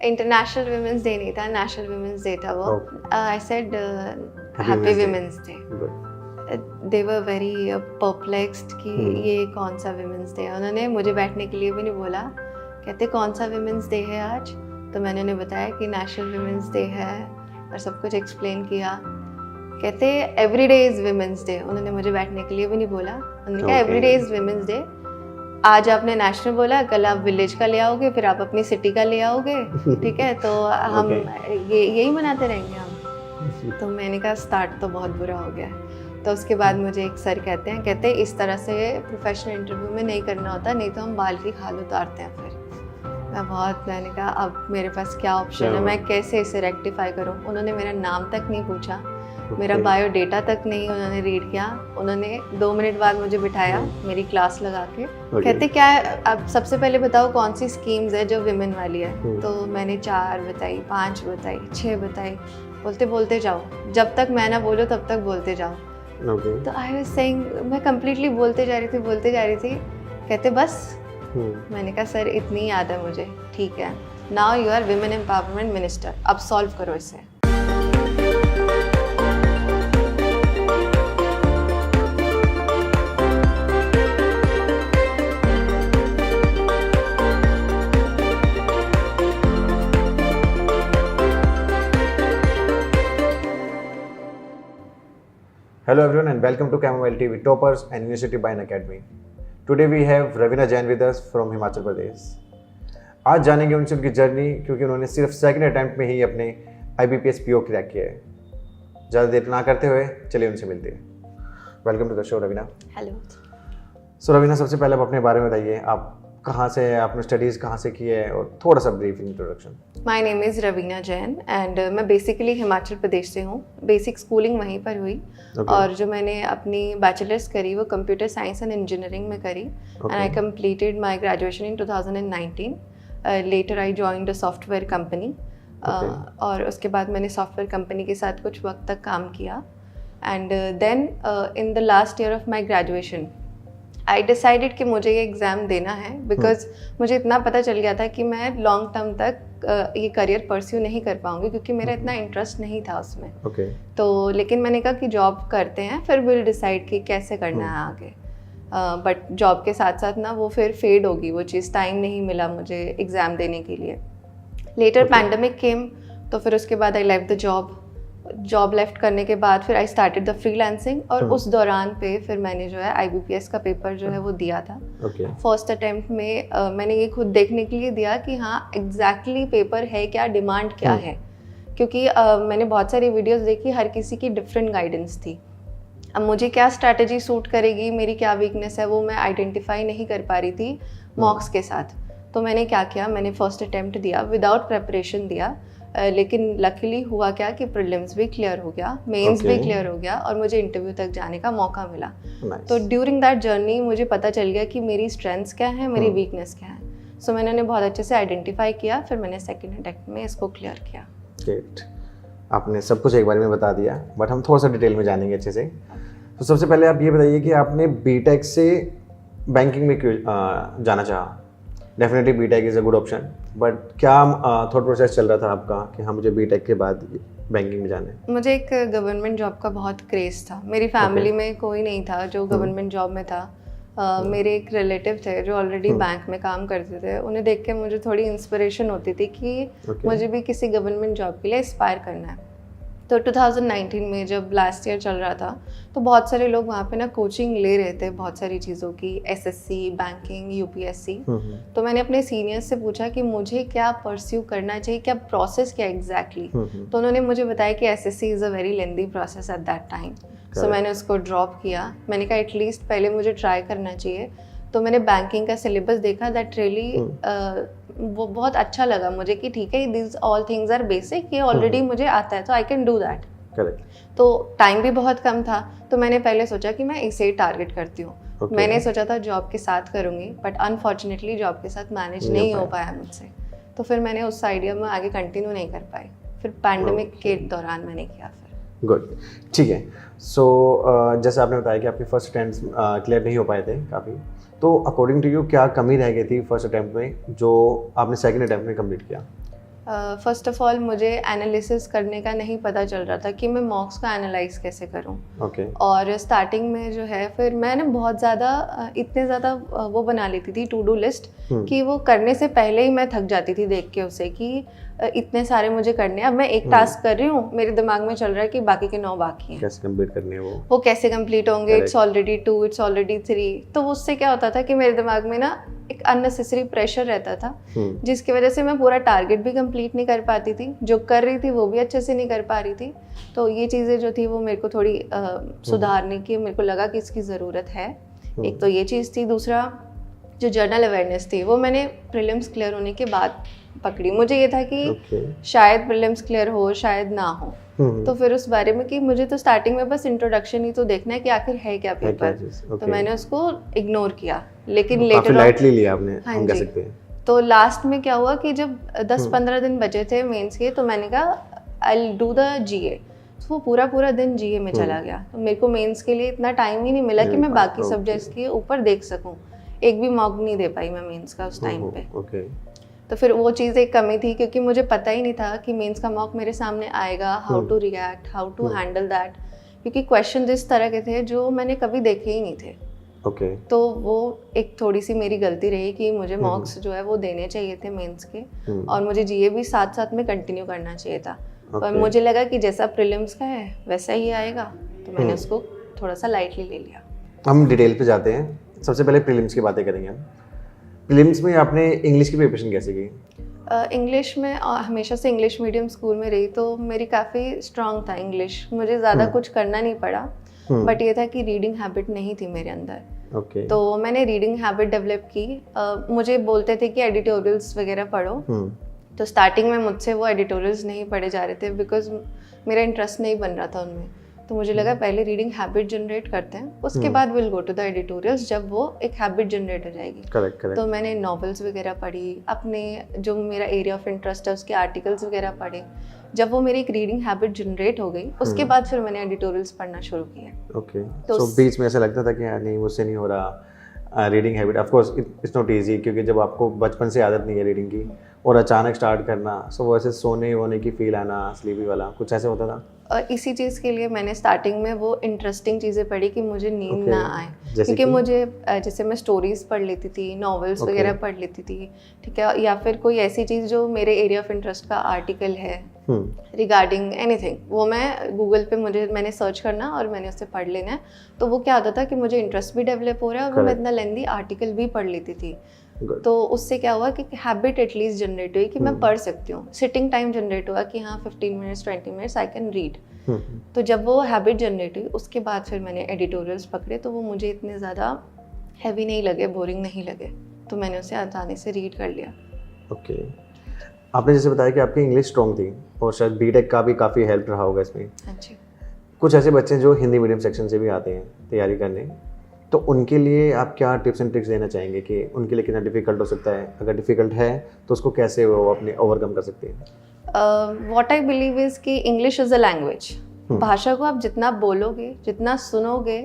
International women's day नहीं था, national women's day था वो। I said happy women's day. They were very perplexed कि ये कौन सा वुमेन्स डे है। उन्होंने मुझे बैठने के लिए भी नहीं बोला, कहते कौन सा वुमेन्स डे है आज। तो मैंने उन्हें बताया कि नेशनल वुमेन्स डे है और सब कुछ एक्सप्लेन किया। कहते every day is women's day. उन्होंने मुझे बैठने के लिए भी नहीं बोला। उन्होंने कहा every day is women's day. आज आपने नेशनल बोला, कल आप विलेज का ले आओगे, फिर आप अपनी सिटी का ले आओगे, ठीक है, तो हम यही मनाते रहेंगे हम। तो मैंने कहा स्टार्ट तो बहुत बुरा हो गया। तो उसके बाद मुझे एक सर कहते इस तरह से प्रोफेशनल इंटरव्यू में नहीं करना होता, नहीं तो हम बाल की खाल उतारते हैं। फिर मैंने कहा अब मेरे पास क्या ऑप्शन है, मैं कैसे इसे रेक्टिफाई करूं। उन्होंने मेरा नाम तक नहीं पूछा, मेरा बायोडेटा तक नहीं उन्होंने रीड किया। उन्होंने 2 मिनट बाद मुझे बिठाया मेरी क्लास लगा के। कहते क्या अब सबसे पहले बताओ कौन सी स्कीम्स है जो विमेन वाली है। तो मैंने 4 बताई, 5 बताई, 6 बताई। बोलते जाओ, जब तक मैं ना बोलूँ तब तक बोलते जाओ। तो आई वाज सेइंग, मैं कंप्लीटली बोलते जा रही थी। कहते बस। मैंने कहा सर इतनी याद है मुझे, ठीक है, now you are women empowerment minister, अब सॉल्व करो इसे। Hello everyone and welcome to Camomile TV Toppers and University Bine Academy. Today we have Ravina Jain with us from Himachal Pradesh. आज जानेंगे उनसे उनकी जर्नी, क्योंकि उन्होंने सिर्फ सेकंड अटेम्प्ट में ही अपने IBPS PO क्रैक किया है। ज़्यादा देर ना करते हुए चलिए उनसे मिलते हैं। Welcome to the show Raveena. Hello. So Raveena, सबसे पहले आप अपने बारे में बताइए, आप कहाँ से हैं, आपने स्टडीज़ कहाँ से की है, और थोड़ा सा brief introduction. My name is Raveena Jain and मैं बेसिकली हिमाचल प्रदेश से हूँ। बेसिक स्कूलिंग वहीं पर हुई और जो मैंने अपनी बैचलर्स करी वो कंप्यूटर साइंस एंड इंजीनियरिंग में करी and I completed my graduation in 2019। Later I joined a software company और उसके बाद मैंने सॉफ्टवेयर कंपनी के साथ कुछ वक्त तक काम किया and then in the last year of my graduation I decided कि मुझे ये एग्ज़ाम देना है बिकॉज मुझे इतना पता चल गया था कि मैं लॉन्ग टर्म तक ये करियर परस्यू नहीं कर पाऊंगी क्योंकि मेरा इतना इंटरेस्ट नहीं था उसमें। तो लेकिन मैंने कहा कि जॉब करते हैं, फिर विल डिसाइड कि कैसे करना है आगे। बट जॉब के साथ साथ ना वो फिर फेड होगी वो चीज़, टाइम नहीं मिला मुझे एग्ज़ाम देने के लिए। लेटर पैंडमिक केम, तो फिर उसके बाद I left the job left करने के बाद फिर आई स्टार्टेड द फ्रीलांसिंग और उस दौरान पे फिर मैंने जो है IBPS का पेपर जो है वो दिया था। फर्स्ट अटेम्प्ट में मैंने ये खुद देखने के लिए दिया कि हाँ एग्जैक्टली पेपर है क्या, डिमांड क्या है, क्योंकि मैंने बहुत सारी वीडियोस देखी, हर किसी की डिफरेंट गाइडेंस थी। अब मुझे क्या स्ट्रैटेजी सूट करेगी, मेरी क्या वीकनेस है, वो मैं आइडेंटिफाई नहीं कर पा रही थी मॉक्स के साथ। तो मैंने क्या किया, मैंने फर्स्ट अटेम्प्ट दिया, विदाउट प्रेपरेशन दिया। लेकिन लकीली हुआ क्या कि प्रीलिम्स भी क्लियर हो गया, मेंस भी क्लियर हो गया और मुझे इंटरव्यू तक जाने का मौका मिला। तो ड्यूरिंग दैट जर्नी मुझे पता चल गया कि मेरी स्ट्रेंथ्स क्या है, मेरी वीकनेस क्या है। सो मैंने उन्हें बहुत अच्छे से आइडेंटिफाई किया, फिर मैंने सेकंड अटेम्प्ट में इसको क्लियर किया। ग्रेट, आपने सब कुछ एक बार में बता दिया, बट हम थोड़ा सा डिटेल में जानेंगे अच्छे से। तो सबसे पहले आप ये बताइए कि आपने बीटेक से बैंकिंग में क्यों जाना चाहा? Definitely BTech is a good option, but क्या थॉट प्रोसेस चल रहा था आपका कि हाँ मुझे बीटेक के बाद बैंकिंग में जाना है? मुझे एक गवर्नमेंट जॉब का बहुत क्रेज़ था। मेरी फैमिली में कोई नहीं था जो गवर्नमेंट जॉब में था। मेरे एक रिलेटिव थे जो ऑलरेडी बैंक में काम करते थे, उन्हें देख के मुझे थोड़ी इंस्पिरेशन होती थी कि मुझे भी किसी गवर्नमेंट जॉब के लिए एस्पायर करना है। तो 2019 में जब लास्ट ईयर चल रहा था तो बहुत सारे लोग वहाँ पे ना कोचिंग ले रहे थे बहुत सारी चीज़ों की, SSC, बैंकिंग, UPSC। तो मैंने अपने सीनियर्स से पूछा कि मुझे क्या परस्यू करना चाहिए, क्या प्रोसेस क्या एग्जैक्टली। तो उन्होंने मुझे बताया कि SSC is a very lengthy process at that time. So मैंने उसको ड्रॉप किया। मैंने कहा एटलीस्ट पहले मुझे ट्राई करना चाहिए। तो मैंने बैंकिंग का सिलेबस देखा, दैट रियली वो बहुत अच्छा लगा मुझे कि ठीक है, this all things are basic, ये ऑलरेडी मुझे आता है तो I can do that. Correct. तो टाइम भी बहुत कम था, तो मैंने पहले सोचा कि मैं इसे टारगेट करती हूँ। मैंने सोचा था जॉब के साथ करूँगी, बट अनफॉर्चुनेटली जॉब के साथ मैनेज नहीं हो पाया मुझसे। तो फिर मैंने उस आइडिया में आगे कंटिन्यू नहीं कर पाई। फिर पैंडमिक के दौरान मैंने किया। फिर गुड, ठीक है। सो जैसे आपने बताया कि आपके फर्स्ट अटेम्प्ट क्लियर नहीं हो पाए थे काफ़ी, तो अकॉर्डिंग टू यू क्या कमी रह गई थी फर्स्ट अटेम्प्ट में जो आपने सेकंड अटेम्प्ट में कंप्लीट किया? फर्स्ट ऑफ ऑल मुझे एनालिसिस करने का नहीं पता चल रहा था कि मैं मॉक्स को एनालाइज कैसे करूं। और स्टार्टिंग में जो है फिर मैंने बहुत ज़्यादा इतने ज़्यादा वो बना लेती थी टू डू लिस्ट कि वो करने से पहले ही मैं थक जाती थी देख के उसे कि इतने सारे मुझे करने हैं। अब मैं एक टास्क कर रही हूँ, मेरे दिमाग में चल रहा है कि बाकी के 9 बाकी हैं, कैसे कंप्लीट करने हैं वो कैसे कंप्लीट होंगे। It's already 2, it's already 3। तो उससे क्या होता था कि मेरे दिमाग में ना एक अननेसेसरी प्रेशर रहता था, जिसकी वजह से मैं पूरा टारगेट भी कंप्लीट नहीं कर पाती थी, जो कर रही थी वो भी अच्छे से नहीं कर पा रही थी। तो ये चीज़ें जो थी वो मेरे को थोड़ी सुधारने की मेरे को लगा कि इसकी ज़रूरत है। एक तो ये चीज़ थी। दूसरा जो जर्नल अवेयरनेस थी वो मैंने प्रीलिम्स क्लियर होने के बाद पकड़ी। मुझे ये था कि शायद प्रीलिम्स क्लियर हो शायद ना हो, तो फिर उस बारे में कि मुझे तो स्टार्टिंग में बस इंट्रोडक्शन ही तो देखना है कि आखिर है क्या पेपर। तो मैंने उसको इग्नोर किया, लेकिन लेटर लाइटली लिया आपने, हम कह सकते हैं। तो लास्ट में क्या हुआ कि जब 10-15 दिन बचे थे मेंस के, तो मैंने कहा आई विल डू द जीए। वो पूरा दिन जीए में चला गया। तो मेरे को मेंस के लिए इतना टाइम ही नहीं मिला कि मैं बाकी सब्जेक्ट्स के ऊपर देख सकूं। एक भी मॉक नहीं दे पाई मैं मेंस का उस टाइम पे। तो फिर वो चीज़ एक कमी थी, क्योंकि मुझे पता ही नहीं था कि मेंस का मॉक मेरे सामने आएगा, how to react, how to handle that, क्योंकि क्वेश्चन इस तरह के थे जो मैंने कभी देखे ही नहीं थे। तो वो एक थोड़ी सी मेरी गलती रही कि मुझे मॉक्स जो है वो देने चाहिए थे मेंस के, और मुझे जीए भी साथ साथ में कंटिन्यू करना चाहिए था। पर मुझे लगा कि जैसा प्रीलिम्स का है वैसा ही आएगा, तो मैंने उसको थोड़ा सा लाइटली ले लिया। हम डिटेल पे जाते हैं। सबसे पहले प्रीलिम्स की बातें करेंगे हम। प्रीलिम्स में आपने इंग्लिश की प्रिपरेशन कैसे की? इंग्लिश में हमेशा से इंग्लिश मीडियम स्कूल में रही, तो मेरी काफ़ी स्ट्रांग था इंग्लिश। मुझे ज़्यादा कुछ करना नहीं पड़ा, बट ये था कि रीडिंग हैबिट नहीं थी मेरे अंदर। तो मैंने रीडिंग हैबिट डेवलप की। मुझे बोलते थे कि एडिटोरियल्स वगैरह पढ़ो, तो स्टार्टिंग में मुझसे वो एडिटोरियल्स नहीं पढ़े जा रहे थे बिकॉज मेरा इंटरेस्ट नहीं बन रहा था उनमें। तो मुझे लगा पहले रीडिंग हैबिट जनरेट करते हैं, उसके बाद will go to the editorials, जब वो एक हैबिट जनरेट हो जाएगी। करेक्ट। तो मैंने नॉवेल्स वगैरह पढ़ी, अपने जो मेरा एरिया ऑफ इंटरेस्ट है उसके आर्टिकल्स वगैरह पढ़े। जब वो मेरी एक रीडिंग हैबिट जनरेट हो गई, उसके बाद फिर मैंने एडिटोरियल्स पढ़ना शुरू किया। तो बीच में ऐसा लगता था कि यार नहीं, मुझसे नहीं हो रहा reading habit. Of course it's not easy, क्योंकि जब आपको बचपन से आदत नहीं है रीडिंग की और अचानक स्टार्ट करना, सो वो ऐसे सोने वोने की फील आना, स्लीपी वाला कुछ ऐसे होता था। इसी चीज़ के लिए मैंने स्टार्टिंग में वो इंटरेस्टिंग चीज़ें पढ़ी कि मुझे नींद ना आए, क्योंकि मुझे जैसे मैं स्टोरीज पढ़ लेती थी, नॉवेल्स वगैरह पढ़ लेती थी, ठीक है, या फिर कोई ऐसी चीज़ जो मेरे एरिया ऑफ इंटरेस्ट का आर्टिकल है रिगार्डिंग एनीथिंग, वो मैं गूगल पे मैंने सर्च करना और मैंने उससे पढ़ लेना है। तो वो क्या होता था कि मुझे इंटरेस्ट भी डेवलप हो रहा है और मैं इतना लेंदी आर्टिकल भी पढ़ लेती थी। तो उससे क्या हुआ कि हैबिट एटलीस्ट जनरेट हुई कि मैं पढ़ सकती हूँ। सिटिंग टाइम जनरेट हुआ कि हाँ 15 minutes 20 minutes I can read. तो जब वो हैबिट जनरेट हुई, उसके बाद फिर मैंने एडिटोरियल्स पकड़े, तो वो मुझे इतने ज़्यादा हैवी नहीं लगे, बोरिंग नहीं लगे, तो मैंने उसे आसानी से रीड कर लिया। ओके। आपने जैसे बताया कि आपकी इंग्लिश स्ट्रॉन्ग थी और शायद बीटेक का भी काफ़ी हेल्प रहा होगा इसमें। हाँ जी। कुछ ऐसे बच्चे जो हिंदी मीडियम सेक्शन से भी आते हैं तैयारी करने, तो उनके लिए आप क्या टिप्स एंड ट्रिक्स देना चाहेंगे कि उनके लिए कितना डिफ़िकल्ट हो सकता है? अगर डिफ़िकल्ट है तो उसको कैसे वो अपने ओवरकम कर सकते हैं? व्हाट आई बिलीव इज़ कि इंग्लिश इज़ अ लैंग्वेज। भाषा को आप जितना बोलोगे, जितना सुनोगे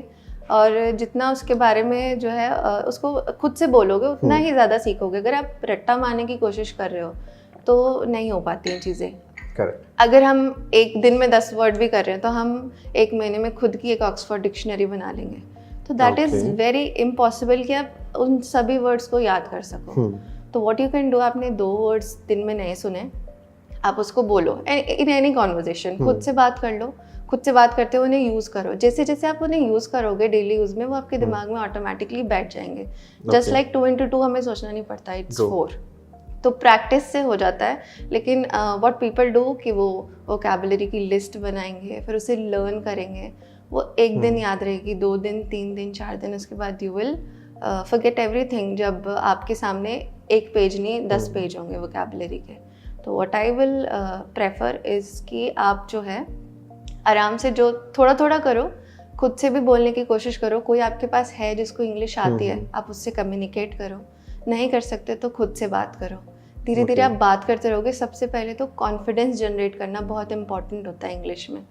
और जितना उसके बारे में जो है उसको खुद से बोलोगे, उतना ही ज़्यादा सीखोगे। अगर आप रट्टा मारने की कोशिश कर रहे हो तो नहीं हो पाती हैं चीज़ें। करेक्ट। अगर हम एक दिन में 10 वर्ड भी कर रहे हैं तो हम एक महीने में खुद की एक ऑक्सफोर्ड डिक्शनरी बना लेंगे, तो दैट इज़ वेरी इम्पॉसिबल कि आप उन सभी वर्ड्स को याद कर सको। तो व्हाट यू कैन डू, आपने 2 वर्ड्स दिन में नहीं सुने, आप उसको बोलो इन एनी कॉन्वर्जेशन, खुद से बात कर लो, खुद से बात करते हुए उन्हें यूज़ करो। जैसे जैसे आप उन्हें यूज़ करोगे डेली यूज़ में, वो आपके दिमाग में ऑटोमेटिकली बैठ जाएंगे। जस्ट लाइक 2 into 2 हमें सोचना नहीं पड़ता, इट्स 4। तो प्रैक्टिस से हो जाता है। लेकिन व्हाट पीपल डू कि वो वोकैबुलरी की लिस्ट बनाएंगे, फिर उसे लर्न करेंगे, वो एक दिन याद रहेगी, 2 दिन, 3 दिन, 4 दिन, उसके बाद यू विल फॉरगेट एवरीथिंग। जब आपके सामने एक पेज नहीं 10 पेज होंगे वोकैबुलरी के। तो what I will prefer is कि आप जो है आराम से जो थोड़ा थोड़ा करो, खुद से भी बोलने की कोशिश करो। कोई आपके पास है जिसको इंग्लिश आती है, आप उससे कम्युनिकेट करो। नहीं कर सकते तो खुद से बात करो। धीरे धीरे आप बात करते रहोगे। सबसे पहले तो कॉन्फिडेंस जनरेट करना बहुत इंपॉर्टेंट होता है इंग्लिश में।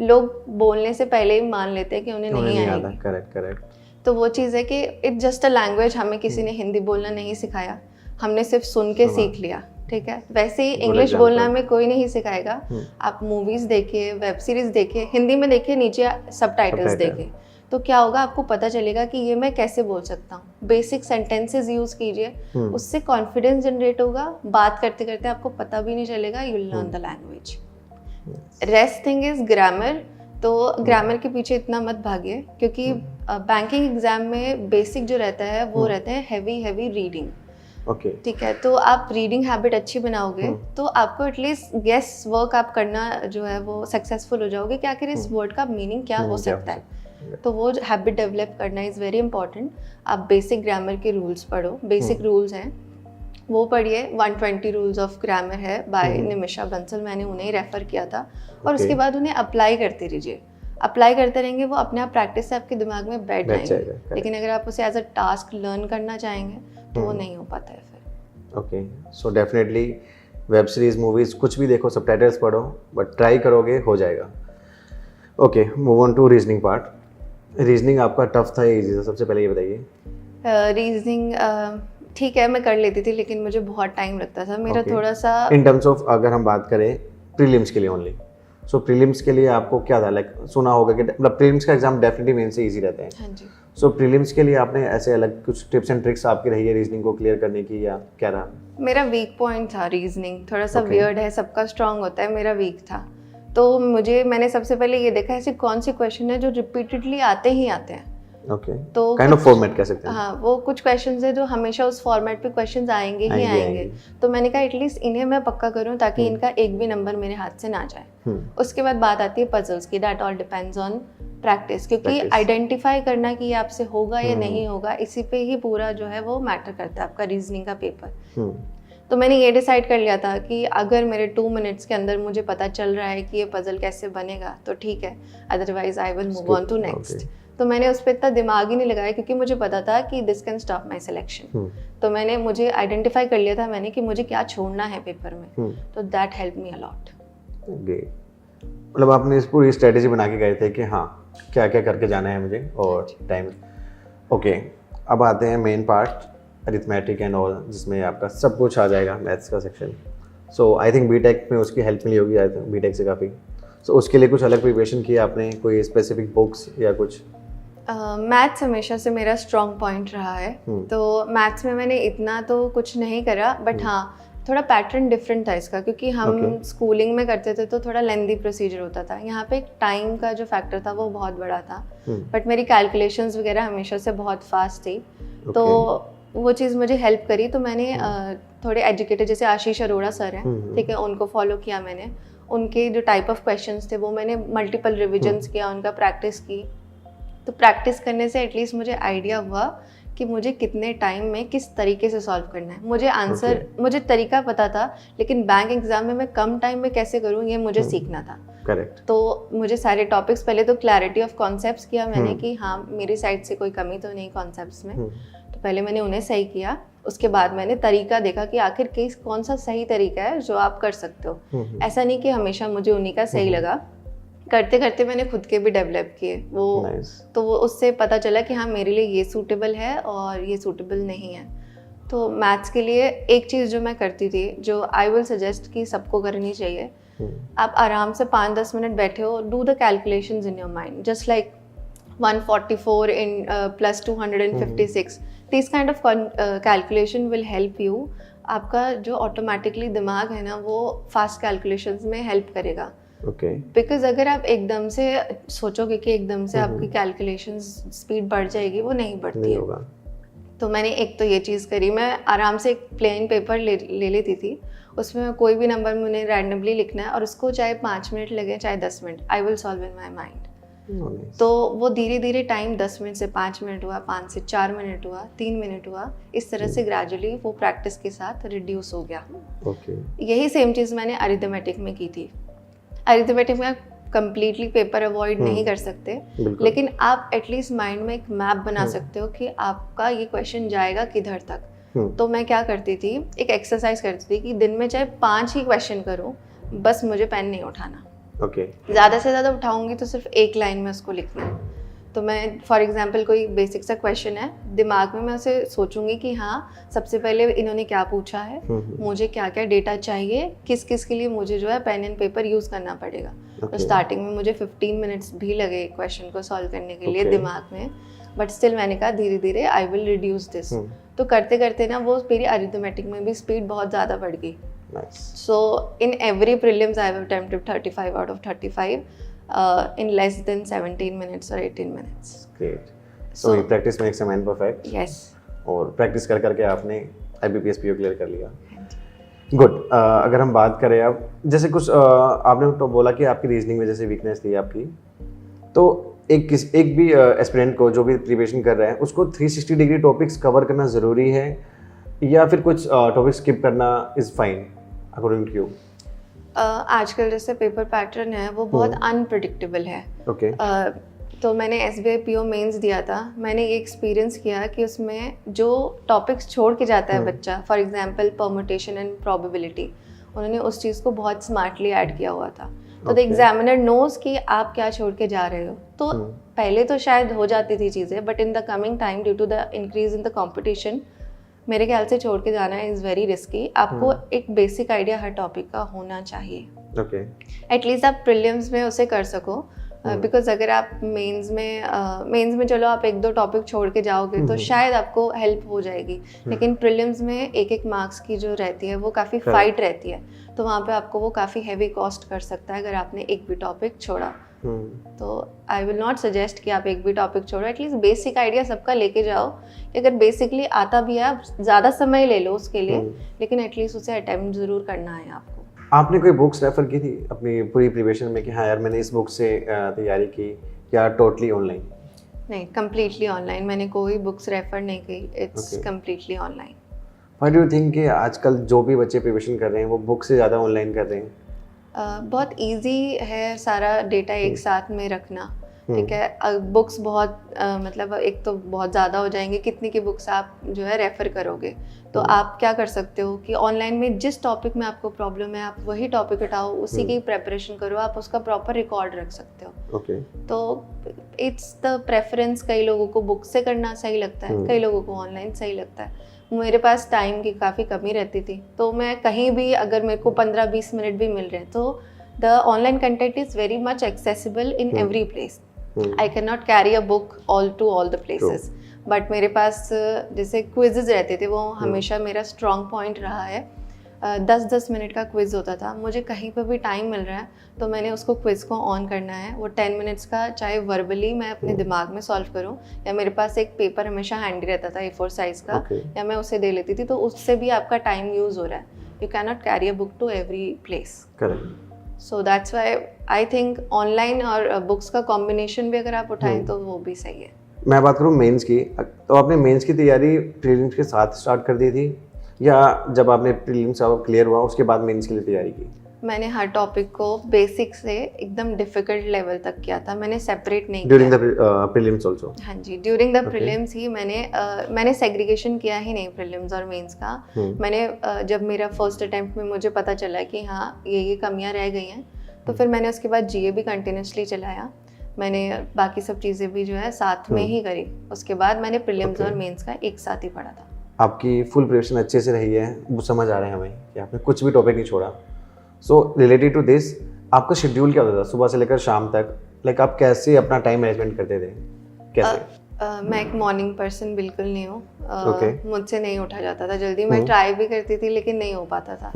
लोग बोलने से पहले ही मान लेते हैं कि उन्हें नहीं आएगी। करेक्ट। तो वो चीज़ है कि इट्स जस्ट अ लैंग्वेज। हमें किसी ने हिंदी बोलना नहीं सिखाया, हमने सिर्फ सुन के सीख लिया। ठीक है, वैसे ही Good इंग्लिश example. बोलना में कोई नहीं सिखाएगा। आप मूवीज देखिए, वेब सीरीज देखिए, हिंदी में देखिए, नीचे सबटाइटल्स Subtitle. देखिए, तो क्या होगा, आपको पता चलेगा कि ये मैं कैसे बोल सकता हूँ। बेसिक सेंटेंसेस यूज कीजिए, उससे कॉन्फिडेंस जनरेट होगा। बात करते करते आपको पता भी नहीं चलेगा, you will learn the language. Rest thing is grammar. तो ग्रामर के पीछे इतना मत भागिए, क्योंकि बैंकिंग एग्जाम में बेसिक जो रहता है वो रहता है हैवी रीडिंग। ओके, ठीक है, तो आप रीडिंग हैबिट अच्छी बनाओगे तो आपको एटलीस्ट गेस वर्क आप करना जो है वो सक्सेसफुल हो जाओगे कि आखिर इस वर्ड का मीनिंग क्या हो सकता है। तो वो हैबिट डेवलप करना इज़ वेरी इंपॉर्टेंट। आप बेसिक ग्रामर के रूल्स पढ़ो, बेसिक रूल्स हैं वो पढ़िए। 120 रूल्स ऑफ ग्रामर है बाय निमिषा बंसल, मैंने उन्हें ही रेफ़र किया था। और उसके बाद उन्हें अप्लाई करते रहिए, अप्लाई करते रहेंगे, वो अपने आप प्रैक्टिस से आपके दिमाग में बैठ जाएंगे। लेकिन अगर आप उसे एज अ टास्क लर्न करना चाहेंगे तो वो नहीं हो पाता है फिर। Okay, so definitely web series, movies कुछ भी देखो, सबटाइटल्स पढ़ो, बट ट्राई करोगे हो जाएगा। Okay, move on to reasoning part. Reasoning आपका टफ था या इजी था, सबसे पहले ये बताइए। रीजनिंग ठीक है, मैं कर लेती थी, लेकिन मुझे बहुत टाइम लगता था। मेरा थोड़ा सा इन टर्म्स ऑफ अगर हम बात करें प्रीलिम्स के लिए ओनली, सो प्रीलिम्स के लिए आपको क्या था, लाइक सुना होगा कि मतलब प्रीलिम्स का एग्जाम डेफिनेटली मेन से इजी रहते हैं। हाँ जी। सो प्रीलिम्स के लिए आपने ऐसे अलग कुछ टिप्स एंड ट्रिक्स आपकी रही है रीजनिंग को क्लियर करने की, या क्या रहा? मेरा वीक पॉइंट था रीजनिंग, थोड़ा सा वियर्ड है, सबका स्ट्रांग होता है, मेरा वीक था। तो मैंने सबसे पहले ये देखा ऐसे कौन से क्वेश्चन है जो रिपीटेडली आते ही आते हैं। ओके, तो काइंड ऑफ फॉर्मेट कह सकते हैं। हाँ, वो कुछ क्वेश्चंस है जो हमेशा उस फॉर्मेट पे क्वेश्चंस आएंगे ही आएंगे। तो मैंने कहा एटलीस्ट इन्हें मैं पक्का करूं ताकि इनका एक भी नंबर मेरे हाथ से ना जाए। उसके बाद बात आती है पजल्स की, that all depends on practice, क्योंकि आइडेंटिफाई करना कि ये आपसे होगा या नहीं होगा, इसी पे ही पूरा जो है वो मैटर करता है आपका रीजनिंग का पेपर। तो मैंने ये डिसाइड कर लिया था कि अगर मेरे 2 मिनट्स के अंदर मुझे पता चल रहा है कि ये पजल कैसे बनेगा तो ठीक है, otherwise I will move on to next. तो मैंने उस पर इतना दिमाग ही नहीं लगाया, क्योंकि मुझे पता था कि this can stop my selection. तो मुझे आइडेंटिफाई कर लिया था मैंने कि मुझे क्या छोड़ना है पेपर में। तो दैट हेल्प मी अलॉट। मतलब आपने इस पूरी स्ट्रेटेजी बना के गए थे कि हाँ क्या क्या करके जाना है मुझे और टाइम। ओके, अब आते हैं main part, arithmetic and all, जिसमें आपका सब कुछ आ जाएगा, मैथ्स का section. So I think BTech में उसकी हेल्प मिली होगी, आई थिंक बीटेक से काफ़ी। सो उसके लिए कुछ अलग प्रिपरेशन किया आपने, कोई स्पेसिफिक बुक्स या कुछ? मैथ्स हमेशा से मेरा स्ट्रॉन्ग पॉइंट रहा है। तो मैथ्स में मैंने इतना तो कुछ नहीं करा, बट हाँ थोड़ा पैटर्न डिफरेंट था इसका, क्योंकि हम स्कूलिंग में करते थे तो थोड़ा लेंदी प्रोसीजर होता था। यहाँ पे टाइम का जो फैक्टर था वो बहुत बड़ा था, बट मेरी कैलकुलेशंस वगैरह हमेशा से बहुत फास्ट थी। तो वो चीज़ मुझे हेल्प करी। तो मैंने थोड़े एजुकेटेड जैसे आशीष अरोड़ा सर हैं, ठीक है, उनको फॉलो किया मैंने। उनके जो टाइप ऑफ क्वेश्चंस थे वो मैंने मल्टीपल रिविजन्स किया, उनका प्रैक्टिस की। तो प्रैक्टिस करने से एटलीस्ट मुझे आइडिया हुआ कि मुझे कितने टाइम में किस तरीके से सॉल्व करना है। मुझे आंसर मुझे तरीका पता था, लेकिन बैंक एग्जाम में मैं कम टाइम में कैसे करूँ ये मुझे सीखना था। करेक्ट। तो मुझे सारे टॉपिक्स, पहले तो क्लैरिटी ऑफ कॉन्सेप्ट्स किया मैंने कि हाँ मेरी साइड से कोई कमी तो नहीं कॉन्सेप्ट्स में। तो पहले मैंने उन्हें सही किया, उसके बाद मैंने तरीका देखा कि आखिर कौन सा सही तरीका है जो आप कर सकते हो। ऐसा नहीं कि हमेशा मुझे उन्हीं का सही लगा, करते करते मैंने खुद के भी डेवलप किए वो। तो वो उससे पता चला कि हाँ मेरे लिए ये सूटेबल है और ये सूटेबल नहीं है। तो मैथ्स के लिए एक चीज़ जो मैं करती थी, जो आई विल सजेस्ट कि सबको करनी चाहिए, आप आराम से 5-10 मिनट बैठे हो, do the calculations in your mind, just like 144 in plus 256, this kind of calculation will help you. आपका जो ऑटोमेटिकली दिमाग है ना वो फास्ट कैलकुलेशंस में हेल्प करेगा। बिकॉज अगर आप एकदम से सोचोगे कि एकदम से आपकी कैलकुलेशंस स्पीड बढ़ जाएगी, वो नहीं बढ़ती है। तो मैंने एक तो ये चीज़ करी, मैं आराम से एक प्लेन पेपर ले लेती थी, उसमें कोई भी नंबर मुझे रैंडमली लिखना है और उसको चाहे 5 मिनट लगे चाहे 10 minute, I will solve in my mind. तो वो धीरे धीरे टाइम 10 मिनट से 5 मिनट हुआ, 5 से 4 मिनट हुआ, 3 मिनट हुआ, इस तरह से ग्रेजुअली वो प्रैक्टिस के साथ रिड्यूस हो गया। यही सेम चीज़ मैंने अरिथमेटिक में की थी। अरिथमेटिक में आप कंप्लीटली पेपर अवॉइड नहीं कर सकते, लेकिन आप एटलीस्ट माइंड में एक मैप बना सकते हो कि आपका ये क्वेश्चन जाएगा किधर तक। तो मैं क्या करती थी, एक एक्सरसाइज करती थी कि दिन में चाहे 5 ही क्वेश्चन करूं, बस मुझे पेन नहीं उठाना। ज़्यादा से ज़्यादा उठाऊंगी तो सिर्फ एक लाइन में उसको लिखना है। तो मैं फॉर एग्जांपल कोई बेसिक सा क्वेश्चन है, दिमाग में मैं उसे सोचूंगी कि हाँ सबसे पहले इन्होंने क्या पूछा है, मुझे क्या क्या डेटा चाहिए, किस किस के लिए मुझे जो है पेन एंड पेपर यूज़ करना पड़ेगा। तो स्टार्टिंग में मुझे 15 मिनट्स भी लगे क्वेश्चन को सॉल्व करने के लिए दिमाग में, बट स्टिल मैंने कहा धीरे धीरे आई विल रिड्यूस दिस। तो करते करते ना वो मेरी अरिथमेटिक में भी स्पीड बहुत ज़्यादा बढ़ गई। So in every prelims I have attempted 35 out of 35 in less than 17 minutes or 18 minutes. Great. So practice makes a man perfect. Yes. और प्रैक्टिस कर करके आपने IBPS PO क्लियर कर लिया। गुड। अगर हम बात करें अब, जैसे कुछ आपने तो बोला कि आपकी रीजनिंग में जैसे वीकनेस थी आपकी, तो एक भी एस्पिरेंट को जो भी प्रिपरेशन कर रहा है उसको 360 डिग्री टॉपिक्स कवर करना ज़रूरी है या फिर कुछ टॉपिक स्किप करना is fine according to you? आजकल जैसे पेपर पैटर्न है वो बहुत अनप्रिडिक्टेबल है। ओके। तो मैंने SBI PO मेंस दिया था, मैंने ये एक्सपीरियंस किया कि उसमें जो टॉपिक्स छोड़ के जाता है बच्चा, for example permutation and probability, उन्होंने उस चीज़ को बहुत स्मार्टली ऐड किया हुआ था। तो द एग्जामिनर नोज कि आप क्या छोड़ के जा रहे हो। तो पहले तो शायद हो जाती थी चीज़ें, but in the coming time due to the increase in the competition मेरे ख्याल से छोड़ के जाना इज़ वेरी रिस्की। आपको एक बेसिक आइडिया हर टॉपिक का होना चाहिए। ओके। एटलीस्ट आप प्रीलिम्स में उसे कर सको, बिकॉज अगर आप मेंस में चलो आप 1-2 टॉपिक छोड़ के जाओगे तो शायद आपको हेल्प हो जाएगी, लेकिन प्रीलिम्स में एक मार्क्स की जो रहती है वो काफ़ी फाइट रहती है, तो वहाँ पे आपको वो काफ़ी हैवी कॉस्ट कर सकता है अगर आपने एक भी टॉपिक छोड़ा। तो आई विल नॉट सजेस्ट कि आप एक भी टॉपिक छोड़ो, एटलीस्ट बेसिक आइडिया सबका लेके जाओ। अगर बेसिकली आता भी है आप ज़्यादा समय ले लो उसके लिए, लेकिन एटलीस्ट उसे अटेम्प्ट ज़रूर करना है आपको। आपने कोई बुक्स रेफर की थी अपनी पूरी प्रिपरेशन में कि हाँ यार मैंने इस बुक से तैयारी की, या टोटली ऑनलाइन? नहीं, कम्प्लीटली ऑनलाइन, मैंने कोई बुक्स रेफर नहीं की, it's completely online. Why do you think कि आजकल जो भी बच्चे प्रिपरेशन कर रहे हैं वो बुक से ज़्यादा ऑनलाइन कर रहे हैं? बहुत इजी है सारा डेटा एक साथ में रखना, ठीक है। बुक्स बहुत मतलब एक तो बहुत ज़्यादा हो जाएंगे, कितनी की बुक्स आप जो है रेफ़र करोगे। तो आप क्या कर सकते हो कि ऑनलाइन में जिस टॉपिक में आपको प्रॉब्लम है आप वही टॉपिक उठाओ, उसी की प्रेपरेशन करो, आप उसका प्रॉपर रिकॉर्ड रख सकते हो। ओके। तो इट्स द प्रेफरेंस, कई लोगों को बुक से करना सही लगता है, कई लोगों को ऑनलाइन सही लगता है। मेरे पास टाइम की काफ़ी कमी रहती थी, तो मैं कहीं भी अगर मेरे को 15-20 मिनट भी मिल रहे हैं तो the online content is very much accessible in every place. I can not carry a book all to all the places, but मेरे पास जैसे क्विजेज रहते थे वो हमेशा मेरा स्ट्रॉन्ग पॉइंट रहा है। 10-10 मिनट का क्विज़ होता था, मुझे कहीं पर भी टाइम मिल रहा है तो मैंने उसको क्विज़ को ऑन करना है। वो 10 मिनट्स का, चाहे वर्बली मैं अपने दिमाग में सॉल्व करूं या मेरे पास एक पेपर हमेशा हैंडी रहता था A4 साइज़ का, या मैं उसे दे लेती थी, तो उससे भी आपका टाइम यूज़ हो रहा है। You can not carry a book to every place. So that's why I think online और बुक्स का कॉम्बिनेशन भी अगर आप उठाएं तो वो भी सही है। मैं बात करूँ मेंस की, तो आपने मेंस की तैयारी प्रीलिम्स के साथ स्टार्ट कर दी थी या जब आपने प्रीलिम्स क्लियर हुआ उसके बाद मेंस के लिए तैयारी की? मैंने हर टॉपिक को बेसिक से एकदम डिफिकल्ट लेवल तक किया था, मैंने सेपरेट नहीं ड्यूरिंग द प्रीलिम्स आल्सो? हाँ जी, ड्यूरिंग द प्रीलिम्स ही मैंने सेग्रीगेशन किया ही नहीं प्रीलिम्स और मेंस का। मैंने जब मेरा फर्स्ट अटेम्प्ट में मुझे पता चला कि हाँ ये कमियां रह गई हैं, तो फिर मैंने उसके बाद GA भी कंटिन्यूसली चलाया। मैंने बाकी सब चीज़ें भी जो है साथ में ही करी। उसके बाद मैंने प्रीलिम्स और मेंस का एक साथ ही पढ़ा था। आपकी फुल प्रिपरेशन अच्छे से रही है, वो समझ आ रहे हैं हमें कि आपने कुछ भी टॉपिक नहीं छोड़ा। सो रिलेटेड टू दिस, आपका शेड्यूल क्या होता था सुबह से लेकर शाम तक? लाइक आप कैसे अपना टाइम मैनेजमेंट करते थे, कैसे? मैं एक मॉर्निंग पर्सन बिल्कुल नहीं हूँ। मुझसे नहीं उठा जाता था जल्दी। मैं ट्राई भी करती थी लेकिन नहीं हो पाता था।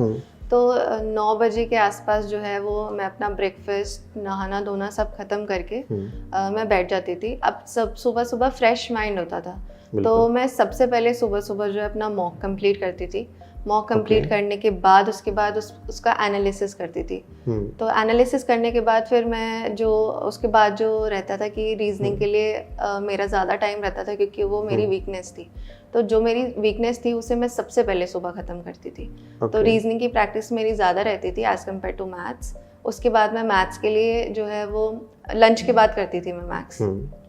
तो 9 बजे के आसपास जो है वो मैं अपना ब्रेकफास्ट, नहाना धोना सब खत्म करके मैं बैठ जाती थी। अब सब सुबह फ्रेश माइंड होता था, तो मैं सबसे पहले सुबह जो है अपना मॉक कंप्लीट करती थी। मॉक कंप्लीट करने के बाद उसके बाद उसका एनालिसिस करती थी। तो एनालिसिस करने के बाद फिर मैं उसके बाद जो रहता था कि रीजनिंग के लिए मेरा ज़्यादा टाइम रहता था, क्योंकि वो मेरी वीकनेस थी। तो जो मेरी वीकनेस थी उसे मैं सबसे पहले सुबह ख़त्म करती थी। तो रीजनिंग की प्रैक्टिस मेरी ज़्यादा रहती थी एज़ कम्पेयर टू मैथ्स। उसके बाद मैं मैथ्स के लिए जो है वो लंच के बाद करती थी मैं मैथ्स।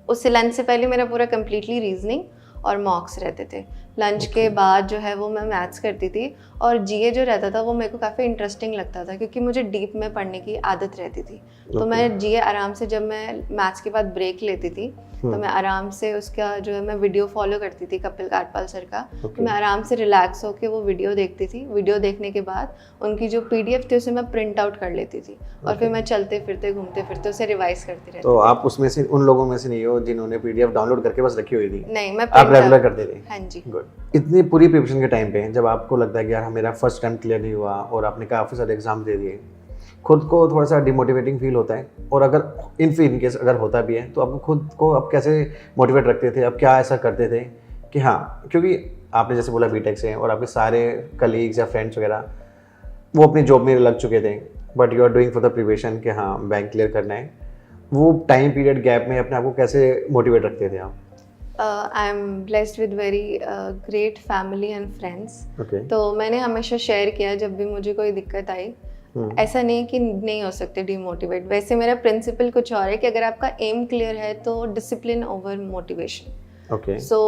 उससे लंच से पहले मेरा पूरा कम्प्लीटली रीजनिंग और मॉक्स रहते थे। लंच के बाद जो है वो मैं मैथ्स करती थी, और जीए जो रहता था वो मेरे को काफ़ी इंटरेस्टिंग लगता था क्योंकि मुझे डीप में पढ़ने की आदत रहती थी। तो मैं जीए आराम से, जब मैं मैथ्स के बाद ब्रेक लेती थी तो मैं आराम से उसका जो है मैं वीडियो फॉलो करती थी कपिल काटपाल सर का। तो मैं आराम से रिलैक्स होकर वो वीडियो देखती थी। वीडियो देखने के बाद उनकी जो पीडीएफ थी उसे मैं प्रिंट आउट कर लेती थी और फिर मैं चलते फिरते घूमते फिरते उसे रिवाइज करती रहती। तो आप उसमें से उन लोगों में से नहीं हो जिन्होंने पीडीएफ डाउनलोड करके बस रखी हुई थी? नहीं, मैं आप रेगुलर करते थे? हाँ जी। गुड। इतनी पूरी प्रिपरेशन के टाइम पे जब आपको लगता है कि यार मेरा फर्स्ट अटेम्प्ट क्लियर नहीं हुआ और आपने काफ़ी सारे एग्जाम दे दिए, खुद को थोड़ा सा डिमोटिवेटिंग फील होता है? और अगर इन केस अगर होता भी है तो आपको खुद को आप कैसे मोटिवेट रखते थे? आप क्या ऐसा करते थे कि हाँ, क्योंकि आपने जैसे बोला बीटेक से और आपके सारे कलीग्स या फ्रेंड्स वगैरह वो अपनी जॉब में लग चुके थे, but you are doing for the preparation कि हाँ बैंक क्लियर करना है, वो टाइम पीरियड गैप में अपने आप को कैसे मोटिवेट रखते थे आप? I am blessed with very great family and friends. तो मैंने हमेशा शेयर किया जब भी मुझे कोई दिक्कत आई। ऐसा नहीं कि नहीं हो सकते डिमोटिवेट, वैसे मेरा प्रिंसिपल कुछ और है कि अगर आपका एम क्लियर है तो discipline over motivation. So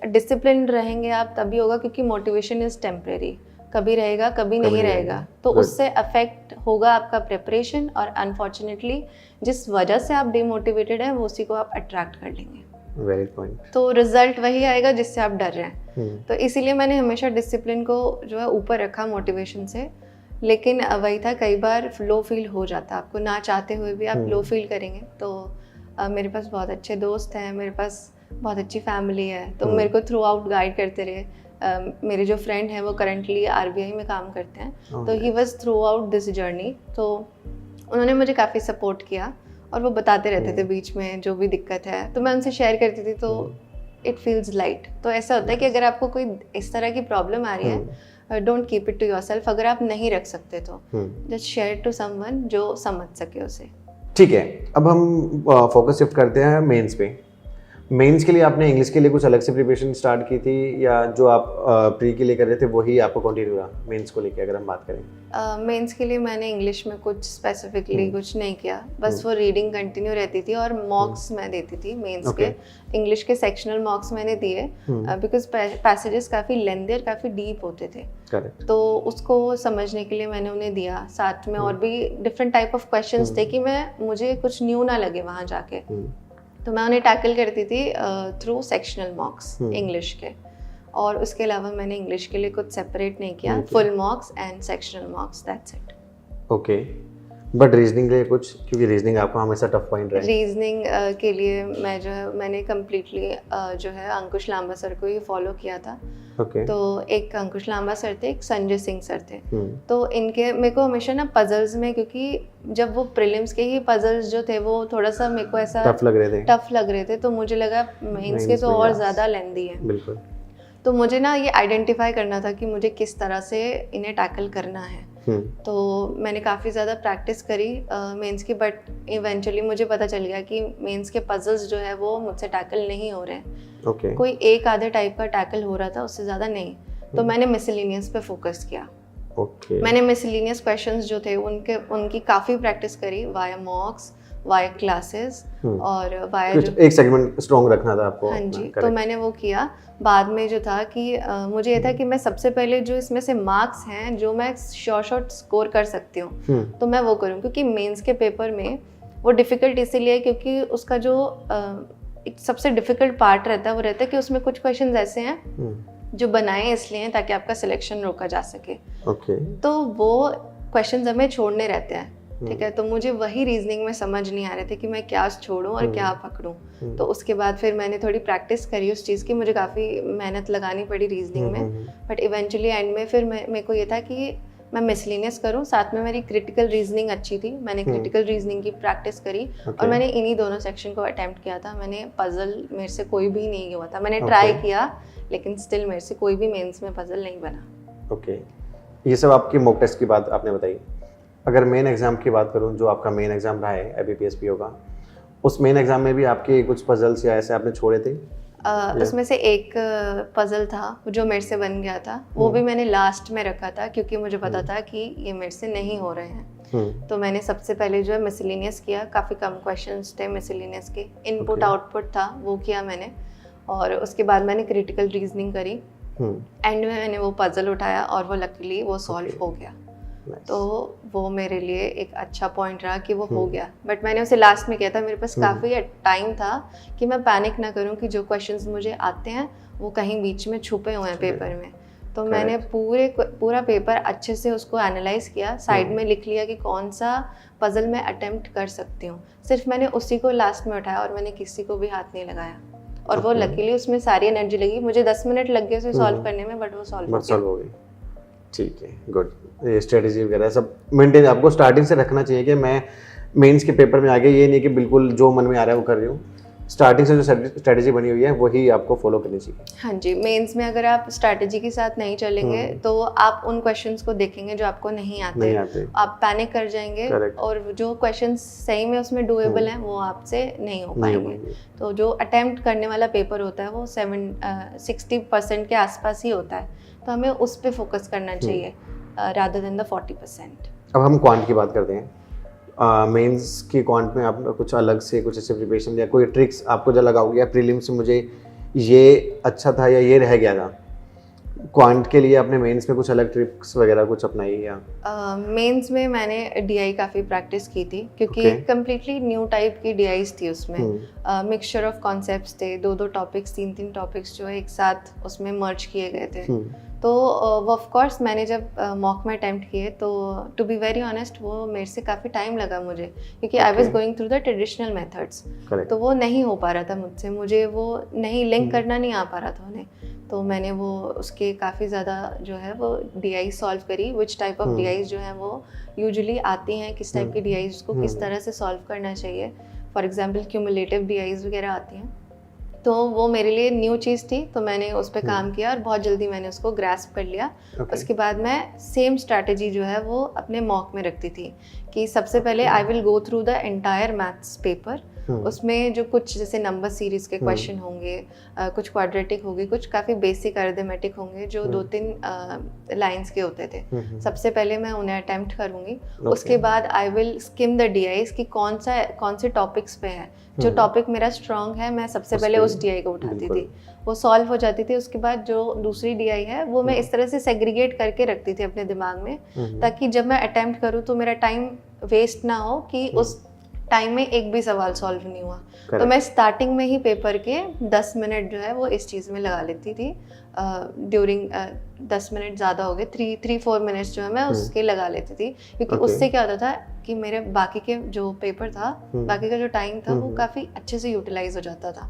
discipline रहेंगे आप तभी होगा, क्योंकि मोटिवेशन इज टेम्परेरी, कभी रहेगा कभी नहीं रहेगा। तो उससे अफेक्ट होगा आपका प्रिपरेशन, और अनफॉर्चुनेटली जिस वजह से आप डिमोटिवेटेड हैं वो उसी को आप अट्रैक्ट कर लेंगे। Very point. तो रिजल्ट वही आएगा जिससे आप डर रहे हैं। तो इसीलिए मैंने हमेशा डिसिप्लिन को जो है ऊपर रखा मोटिवेशन से। लेकिन वही था, कई बार लो फील हो जाता है आपको, ना चाहते हुए भी आप लो फील करेंगे। तो मेरे पास बहुत अच्छे दोस्त हैं, मेरे पास बहुत अच्छी फैमिली है, तो मेरे को थ्रू आउट गाइड करते रहे। मेरे जो फ्रेंड हैं वो करंटली आरबीआई में काम करते हैं, तो he was through out this journey. तो उन्होंने मुझे काफ़ी सपोर्ट किया और वो बताते रहते थे बीच में जो भी दिक्कत है, तो मैं उनसे शेयर करती थी, तो इट फील्स लाइट। तो ऐसा होता है कि अगर आपको कोई इस तरह की प्रॉब्लम आ रही है, don't keep it to yourself. अगर आप नहीं रख सकते तो जस्ट शेयर टू समवन जो समझ सके उसे। ठीक है, अब हम फोकस शिफ्ट करते हैं मेंस पे। मेंस के लिए आपने इंग्लिश के लिए कुछ अलग से प्रिपरेशन स्टार्ट की थी, या जो आप प्री के लिए कर रहे थे वही आपको कंटिन्यू रहा मेंस को लेके? अगर हम बात करें मेंस के लिए, मैंने इंग्लिश में कुछ स्पेसिफिकली कुछ नहीं किया, बस वो रीडिंग कंटिन्यू रहती थी और मॉक्स मैं देती थी मेंस के। इंग्लिश के सेक्शनल मॉक्स मैंने दिए बिकॉज पैसेजेस काफ़ी लेंथी और काफ़ी डीप होते थे। तो उसको समझने के लिए मैंने उन्हें दिया। साथ में और भी डिफरेंट टाइप ऑफ क्वेश्चंस थे कि मुझे कुछ न्यू ना लगे वहाँ जाके, तो मैं उन्हें टैकल करती थी थ्रू सेक्शनल मॉक्स इंग्लिश के। और उसके अलावा मैंने इंग्लिश के लिए कुछ सेपरेट नहीं किया, full मॉक्स and sectional मॉक्स, that's it. Okay, but reasoning के लिए कुछ, क्योंकि रीजनिंग आपका हमेशा टफ पॉइंट रहा है। रीजनिंग के लिए मैंने कम्प्लीटली जो है अंकुश लांबा सर को ही फॉलो किया था। तो एक अंकुश लांबा सर थे, एक संजय सिंह सर थे। तो इनके मेरे को हमेशा ना पजल्स में, क्योंकि जब वो प्रीलिम्स के ही पजल्स जो थे वो थोड़ा सा मेरे को ऐसा टफ लग रहे थे, तो मुझे लगा मेंस के तो और ज़्यादा लेंदी है। बिल्कुल। तो मुझे ना ये आइडेंटिफाई करना था कि मुझे किस तरह से इन्हें टैकल करना है। तो मैंने काफ़ी ज़्यादा प्रैक्टिस करी मेंस की, बट इवेंचुअली मुझे पता चल गया कि मेंस के पजल्स जो है वो मुझसे टैकल नहीं हो रहे हैं। कोई एक आधे टाइप का टैकल हो रहा था, उससे ज़्यादा नहीं। तो मैंने मिसलेनियस पे फोकस किया। मैंने मिसलेनियस क्वेश्चंस जो थे उनकी काफ़ी प्रैक्टिस करी वाया मॉक्स, वाया क्लासेस और वाया एक सेगमेंट स्ट्रॉन्ग रखना था आपको। हाँ जी, तो मैंने वो किया। बाद में जो था कि मुझे ये था कि मैं सबसे पहले जो इसमें से मार्क्स हैं जो मैं शॉर्ट स्कोर कर सकती हूँ तो मैं वो करूँ, क्योंकि मेंस के पेपर में वो डिफ़िकल्ट इसीलिए क्योंकि उसका जो एक सबसे डिफ़िकल्ट पार्ट रहता है वो रहता है कि उसमें कुछ क्वेश्चंस ऐसे हैं जो बनाए इसलिए हैं ताकि आपका सिलेक्शन रोका जा सके। तो वो क्वेश्चंस हमें छोड़ने रहते हैं, ठीक है। तो मुझे वही रीजनिंग में समझ नहीं आ रहे थे कि मैं क्या छोड़ूं और क्या पकड़ूं। तो उसके बाद फिर मैंने थोड़ी प्रैक्टिस करी उस चीज़ की, मुझे काफ़ी मेहनत लगानी पड़ी रीजनिंग में, बट इवेंचुअली एंड में फिर मेरे को ये था कि मैं मिसलिनियस करूं। साथ में मेरी क्रिटिकल रीजनिंग अच्छी थी, मैंने क्रिटिकल रीजनिंग की प्रैक्टिस करी और मैंने इन्हीं दोनों सेक्शन को अटेम्प्ट किया था। मैंने पजल मेरे से कोई भी नहीं हुआ था, मैंने ट्राई किया लेकिन स्टिल मेरे से कोई भी मेंस में पजल नहीं बना। ये सब आपकी मॉक टेस्ट की बात आपने बताई। अगर मेन एग्जाम की बात करूं, जो आपका मेन एग्जाम रहा है IBPS का, उस मेन एग्जाम में भी आपके कुछ पजल्स या ऐसे आपने छोड़े थे? उसमें से एक पजल था जो मेरे से बन गया था, वो भी मैंने लास्ट में रखा था क्योंकि मुझे पता था कि ये मेरे से नहीं हो रहे हैं। तो मैंने सबसे पहले जो है मिसलिनियस किया, काफ़ी कम क्वेश्चंस थे मिसलिनियस के, इनपुट आउटपुट था वो किया मैंने, और उसके बाद मैंने क्रिटिकल रीजनिंग करी एंड में मैंने वो पजल उठाया और वो लकीली वो सॉल्व हो गया। तो वो मेरे लिए एक अच्छा पॉइंट रहा कि वो हो गया। बट मैंने उसे लास्ट में किया था, मेरे पास काफ़ी टाइम था कि मैं पैनिक ना करूं कि जो क्वेश्चंस मुझे आते हैं वो कहीं बीच में छुपे हुए हैं पेपर में। तो मैंने पूरा पेपर अच्छे से उसको एनालाइज किया, साइड में लिख लिया कि कौन सा पजल मैं अटेम्प्ट कर सकती हूँ। सिर्फ मैंने उसी को लास्ट में उठाया और मैंने किसी को भी हाथ नहीं लगाया। और वो लकीली उसमें सारी एनर्जी लगी, मुझे 10 मिनट लग गए उसे सॉल्व करने में, बट वो सॉल्व हो गई। ठीक है, गुड। ये स्ट्रेटजी वगैरह सब मेंटेन आपको स्टार्टिंग से रखना चाहिए कि मैं मेंस के पेपर में आ गया, ये नहीं कि बिल्कुल जो मन में आ रहा है वो कर रही हूँ। स्टार्टिंग से जो स्ट्रेटजी बनी हुई है वही आपको फॉलो करनी चाहिए। हाँ जी, मेंस में अगर आप स्ट्रेटजी के साथ नहीं चलेंगे तो आप उन क्वेश्चंस को देखेंगे जो आपको नहीं आते। आप पैनिक कर जाएंगे और जो क्वेश्चंस सही में उसमें डूएबल हैं वो आपसे नहीं हो पाएंगे। तो जो अटेम्प्ट करने वाला पेपर होता है वो 60% के आसपास ही होता है, तो हमें उस पर फोकस करना चाहिए रादर देन द 40%। अब हम क्वांट की बात करते हैं। मेंस की क्वांट में आप कुछ अलग से कुछ ऐसे प्रिपरेशन या कोई ट्रिक्स आपको जो लगा होगी, प्रीलिम्स से मुझे ये अच्छा था या ये रह गया था, क्वांट के लिए आपने मेंस में कुछ अलग ट्रिक्स वगैरह कुछ अपनाई या? मेंस में मैंने डीआई काफ़ी प्रैक्टिस की थी क्योंकि कम्प्लीटली न्यू टाइप की डीआईज थी उसमें। मिक्सचर ऑफ कॉन्सेप्ट्स थे, 2-2 टॉपिक्स 3-3 टॉपिक्स जो है एक साथ उसमें मर्ज किए गए थे। तो वो ऑफ कोर्स मैंने जब मॉक में अटेम्प्ट किए तो टू बी वेरी ऑनेस्ट वो मेरे से काफ़ी टाइम लगा मुझे, क्योंकि I was going through the traditional methods. तो वो नहीं हो पा रहा था मुझसे, मुझे वो नहीं लिंक करना नहीं आ पा रहा था उन्हें। तो मैंने वो उसके काफ़ी ज़्यादा जो है वो डीआई सॉल्व करी, विच टाइप ऑफ डीआईज जो है वो यूजुअली आती हैं, किस टाइप की डीआईज को किस तरह से सॉल्व करना चाहिए। फॉर एग्जांपल क्यूमुलेटिव डीआईज वगैरह आती हैं, तो वो मेरे लिए न्यू चीज़ थी, तो मैंने उस पर काम किया और बहुत जल्दी मैंने उसको ग्रैस्प कर लिया। उसके बाद मैं सेम स्ट्रैटेजी जो है वो अपने मॉक में रखती थी कि सबसे पहले I will go through the entire maths paper. उसमें जो कुछ जैसे नंबर सीरीज के क्वेश्चन होंगे, कुछ क्वाड्रेटिक होगी, कुछ काफ़ी बेसिक अरिथमेटिक होंगे जो 2-3 लाइंस के होते थे। सबसे पहले मैं उन्हें अटेम्प्ट करूँगी। उसके बाद I will scheme the DIs कि कौन से टॉपिक्स पे है, जो टॉपिक मेरा स्ट्रॉन्ग है मैं सबसे पहले उस डीआई को उठाती थी, वो सॉल्व हो जाती थी। उसके बाद जो दूसरी डीआई है वो मैं इस तरह से सेग्रीगेट करके रखती थी अपने दिमाग में, ताकि जब मैं अटेम्प्ट करूँ तो मेरा टाइम वेस्ट ना हो कि उस टाइम में एक भी सवाल सॉल्व नहीं हुआ। तो मैं स्टार्टिंग में ही पेपर के 10 मिनट जो है वो इस चीज़ में लगा लेती थी। ड्यूरिंग 10 मिनट ज़्यादा हो गए, 3-4 मिनट्स जो है मैं उसके लगा लेती थी, क्योंकि उससे क्या होता था कि मेरे बाकी के जो पेपर था, बाकी का जो टाइम था वो काफ़ी अच्छे से यूटिलाइज हो जाता था।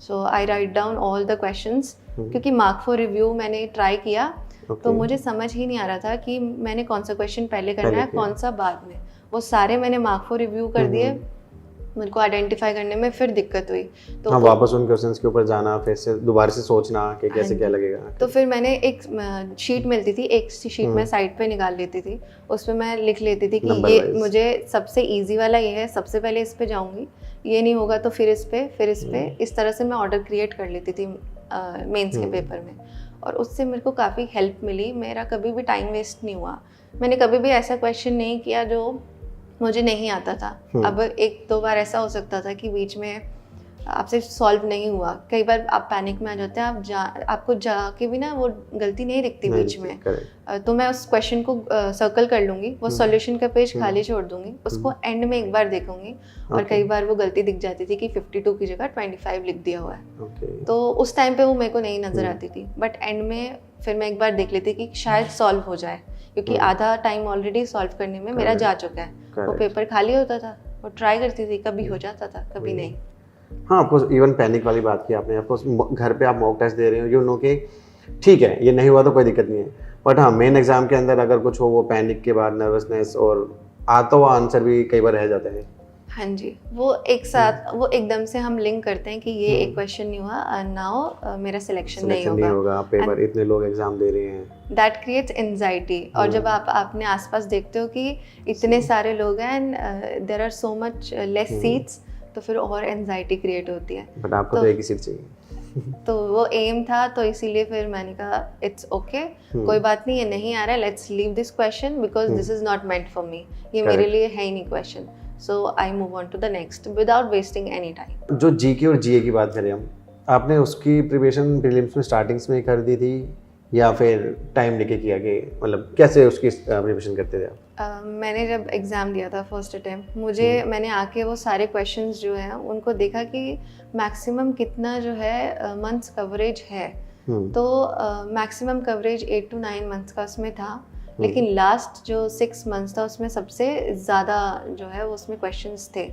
So I write down all the questions, क्योंकि मार्क फॉर रिव्यू मैंने ट्राई किया तो मुझे समझ ही नहीं आ रहा था कि मैंने कौन सा क्वेश्चन पहले करना है, कौन सा बाद में। वो सारे मैंने मार्क फॉर रिव्यू कर दिए, मेरे को आइडेंटिफाई करने में फिर दिक्कत हुई। तो हाँ, वापस उन क्वेश्चंस के ऊपर जाना, फिर से दोबारा से सोचना कि कैसे क्या लगेगा। तो फिर मैंने एक शीट मिलती थी, एक शीट मैं साइड पे निकाल लेती थी, उस पर मैं लिख लेती थी कि ये मुझे सबसे इजी वाला ये है, सबसे पहले इस पे जाऊंगी, ये नहीं होगा तो फिर इस पे, इस तरह से मैं ऑर्डर क्रिएट कर लेती थी मेंस के पेपर में। और उससे मेरे को काफ़ी हेल्प मिली, मेरा कभी भी टाइम वेस्ट नहीं हुआ। मैंने कभी भी ऐसा क्वेश्चन नहीं किया जो मुझे नहीं आता था। अब 1-2 बार ऐसा हो सकता था कि बीच में आपसे सॉल्व नहीं हुआ, कई बार आप पैनिक में आ जाते हैं, आपको जाके भी ना वो गलती नहीं दिखती बीच में। तो मैं उस क्वेश्चन को सर्कल कर लूँगी, वो सॉल्यूशन का पेज खाली छोड़ दूँगी, उसको एंड में एक बार देखूँगी, और कई बार वो गलती दिख जाती थी कि 52 की जगह 25 लिख दिया हुआ है। तो उस टाइम पे वो मेरे को नहीं नज़र आती थी, बट एंड में फिर मैं एक बार देख लेती कि शायद सॉल्व हो जाए, क्योंकि आधा टाइम ऑलरेडी सॉल्व करने में मेरा जा चुका है। वो पेपर खाली होता था, वो ट्राई करती थी, कभी हो जाता था, कभी नहीं। हाँ, आपको इवन पैनिक वाली बात की आपने, आपको घर पे आप मॉक टेस्ट दे रहे हो, यू नो कि ठीक है ये नहीं हुआ तो कोई दिक्कत नहीं है, बट हाँ मेन एग्जाम के अंदर अगर कुछ हो, वो पैनिक के बाद नर्वसनेस और आता हुआ आंसर भी कई बार रह जाते हैं। हाँ जी, वो एक साथ वो एकदम से हम लिंक करते हैं कि ये एक क्वेश्चन नहीं हुआ, नाउ मेरा सिलेक्शन नहीं होगा, पेपर इतने लोग एग्जाम दे रहे हैं, दैट क्रिएट्स एंजाइटी। और जब आप अपने आसपास देखते हो कि इतने सारे लोग हैं and there are so much less seats, तो फिर और एंजाइटी क्रिएट होती है। बट आपको तो एक ही सीट चाहिए। तो वो एम था, तो इसीलिए फिर मैंने कहा इट्स ओके, कोई बात नहीं, ये नहीं आ रहा है, let's leave this question because this is not meant for me, ये मेरे लिए है ही नहीं question. So I move on to the next without wasting any time. जो जीके और जीए की बात करें हम, आपने उसकी प्रिपरेशन प्रीलिम्स में स्टार्टिंग्स में ही कर दी थी या फिर टाइम लेके किया कि मतलब कैसे उसकी प्रिपरेशन करते थे आप? मैंने जब एग्ज़ाम दिया था फर्स्ट अटेम्प्ट, मैंने आके वो सारे क्वेश्चंस जो हैं उनको देखा कि मैक्सिमम कितना जो है मंथ्स कवरेज है। तो मैक्सिमम कवरेज 8 to 9 मंथ्स का उसमें था, लेकिन लास्ट जो 6 मंथ्स था उसमें सबसे ज़्यादा जो है वो उसमें क्वेश्चंस थे।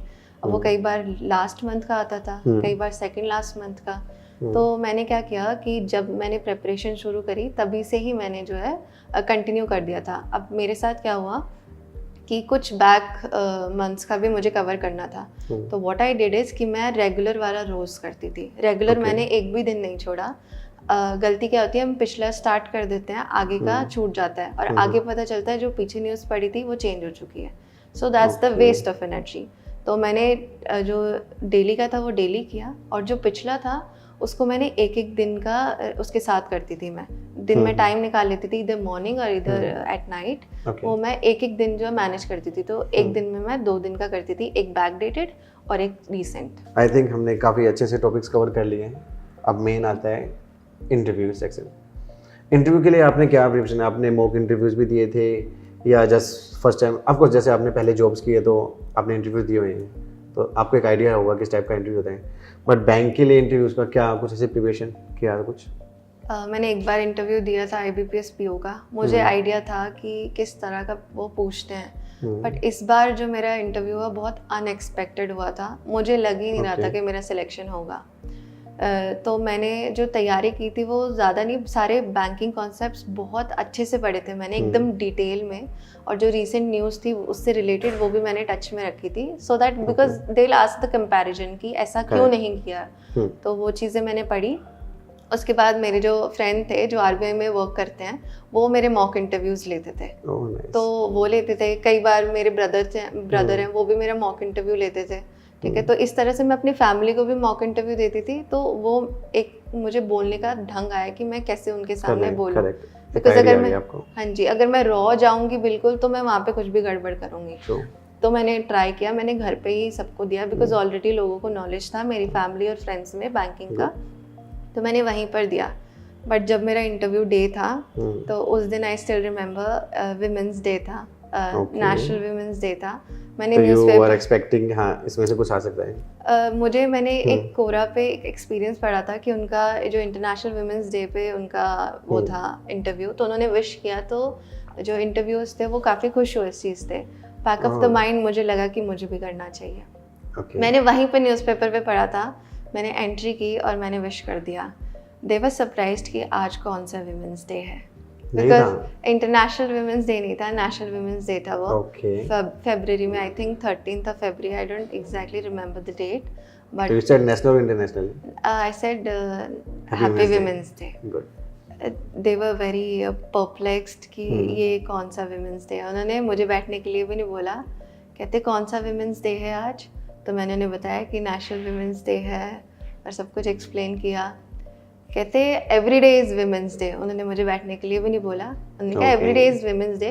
अब वो कई बार लास्ट मंथ का आता था, कई बार सेकंड लास्ट मंथ का। तो मैंने क्या किया कि जब मैंने प्रिपरेशन शुरू करी तभी से ही मैंने जो है कंटिन्यू कर दिया था। अब मेरे साथ क्या हुआ कि कुछ बैक मंथ्स का भी मुझे कवर करना था। तो व्हाट आई डिड इज़ कि मैं रेगुलर वाला रोज़ करती थी। रेगुलर मैंने एक भी दिन नहीं छोड़ा। गलती क्या होती है, हम पिछला स्टार्ट कर देते हैं, आगे का छूट जाता है और आगे पता चलता है जो पीछे न्यूज़ पड़ी थी वो चेंज हो चुकी है। So that's the waste of energy. तो मैंने जो डेली का था वो डेली किया और जो पिछला था उसको मैंने एक एक दिन का उसके साथ करती थी। मैं दिन में टाइम निकाल लेती थी, इधर मॉर्निंग और इधर एट नाइट। वो मैं एक एक दिन जो मैनेज करती थी। तो एक दिन में मैं 2 दिन का करती थी, एक बैक डेटेड और एक रिसेंट। आई थिंक हमने काफ़ी अच्छे से टॉपिक्स कवर कर लिए हैं। अब मेन आता है इंटरव्यू सेक्शन। इंटरव्यू के लिए आपने क्या प्रिपरेशन, आपने मॉक इंटरव्यूज़ भी दिए थे या जस्ट फर्स्ट टाइम? ऑफकोर्स जैसे आपने पहले जॉब्स किए तो आपने इंटरव्यू दिए हुए हैं, तो आपको एक आइडिया होगा किस टाइप का इंटरव्यू होता है। बट बैंक के लिए इंटरव्यूज़ का क्या कुछ ऐसे प्रिपरेशन किया था कुछ? मैंने एक बार इंटरव्यू दिया था IBPS PO का। मुझे आइडिया था कि किस तरह का वो पूछते हैं, बट इस बार जो मेरा इंटरव्यू हुआ बहुत अनएक्सपेक्टेड हुआ था। मुझे लग ही नहीं रहा था कि मेरा सिलेक्शन होगा। तो मैंने जो तैयारी की थी वो ज़्यादा नहीं, सारे बैंकिंग कॉन्सेप्ट्स बहुत अच्छे से पढ़े थे मैंने एकदम डिटेल में, और जो रीसेंट न्यूज़ थी उससे रिलेटेड वो भी मैंने टच में रखी थी, so that because they will ask the comparison कि ऐसा क्यों नहीं किया। तो वो चीज़ें मैंने पढ़ी। उसके बाद मेरे जो फ्रेंड थे जो RBI में वर्क करते हैं वो मेरे मॉक इंटरव्यूज़ लेते थे। तो वो लेते थे। कई बार मेरे ब्रदर हैं वो भी मेरा मॉक इंटरव्यू लेते थे। ठीक है, तो इस तरह से मैं अपनी फैमिली को भी मॉक इंटरव्यू देती थी। तो वो एक मुझे बोलने का ढंग आया कि मैं कैसे उनके सामने बोलूँ। बिकॉज अगर मैं हाँ जी, अगर मैं रॉ जाऊँगी बिल्कुल तो मैं वहाँ पे कुछ भी गड़बड़ करूँगी। तो मैंने ट्राई किया, मैंने घर पे ही सबको दिया बिकॉज ऑलरेडी लोगों को नॉलेज था मेरी फैमिली और फ्रेंड्स में बैंकिंग का, तो मैंने वहीं पर दिया। बट जब मेरा इंटरव्यू डे था तो उस दिन I still remember women's day था, नेशनल विमेंस डे था। मैंने न्यूज़पेपर एक्सपेक्टिंग इसमें से कुछ आ सकता है। मैंने एक कोरा पे एक एक्सपीरियंस पढ़ा था कि उनका जो इंटरनेशनल विमेंस डे पे उनका वो था इंटरव्यू, तो उन्होंने विश किया। तो जो इंटरव्यूज थे वो काफ़ी खुश हुए इस चीज़ से। बैक ऑफ द माइंड मुझे लगा कि मुझे भी करना चाहिए। मैंने वहीं पे न्यूज़पेपर पे पढ़ा था, मैंने एंट्री की और मैंने विश कर दिया। दे वर सरप्राइज्ड कि आज कौन सा विमेंस डे है, बिकॉज इंटरनेशनल विमेंस डे नहीं था, नेशनल विमेंस डे था वो। फरवरी में, I think 13th of February, I don't exactly remember the date, but you said national or international? I said happy women's day. Good. They were very perplexed कि ये कौन सा women's day है। उन्होंने मुझे बैठने के लिए भी नहीं बोला, कहते कौन सा विमेंस डे है आज। तो मैंने उन्हें बताया कि नेशनल विमेंस डे है और सब कुछ एक्सप्लेन किया। कहते every day is women's day. उन्होंने मुझे बैठने के लिए भी नहीं बोला, उन्होंने कहा every day is women's day.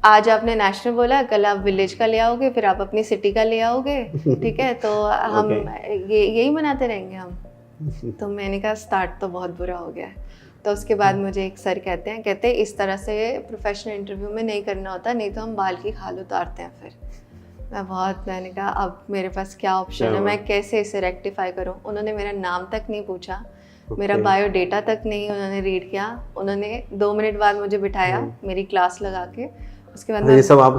आज आपने नेशनल बोला, कल आप विलेज का ले आओगे, फिर आप अपनी सिटी का ले आओगे, ठीक है, तो हम यही मनाते रहेंगे हम। तो मैंने कहा स्टार्ट तो बहुत बुरा हो गया। तो उसके बाद मुझे एक सर कहते इस तरह से प्रोफेशनल इंटरव्यू में नहीं करना होता, नहीं तो हम बाल की खाल उतारते हैं। फिर मैंने कहा अब मेरे पास क्या ऑप्शन है, मैं कैसे इसे रेक्टिफाई करूं। उन्होंने मेरा नाम तक नहीं पूछा, मेरा बायोडेटा तक नहीं उन्होंने रीड किया। उन्होंने 2 मिनट बाद मुझे बिठाया मेरी क्लास लगा के। उसके बाद ये सब आप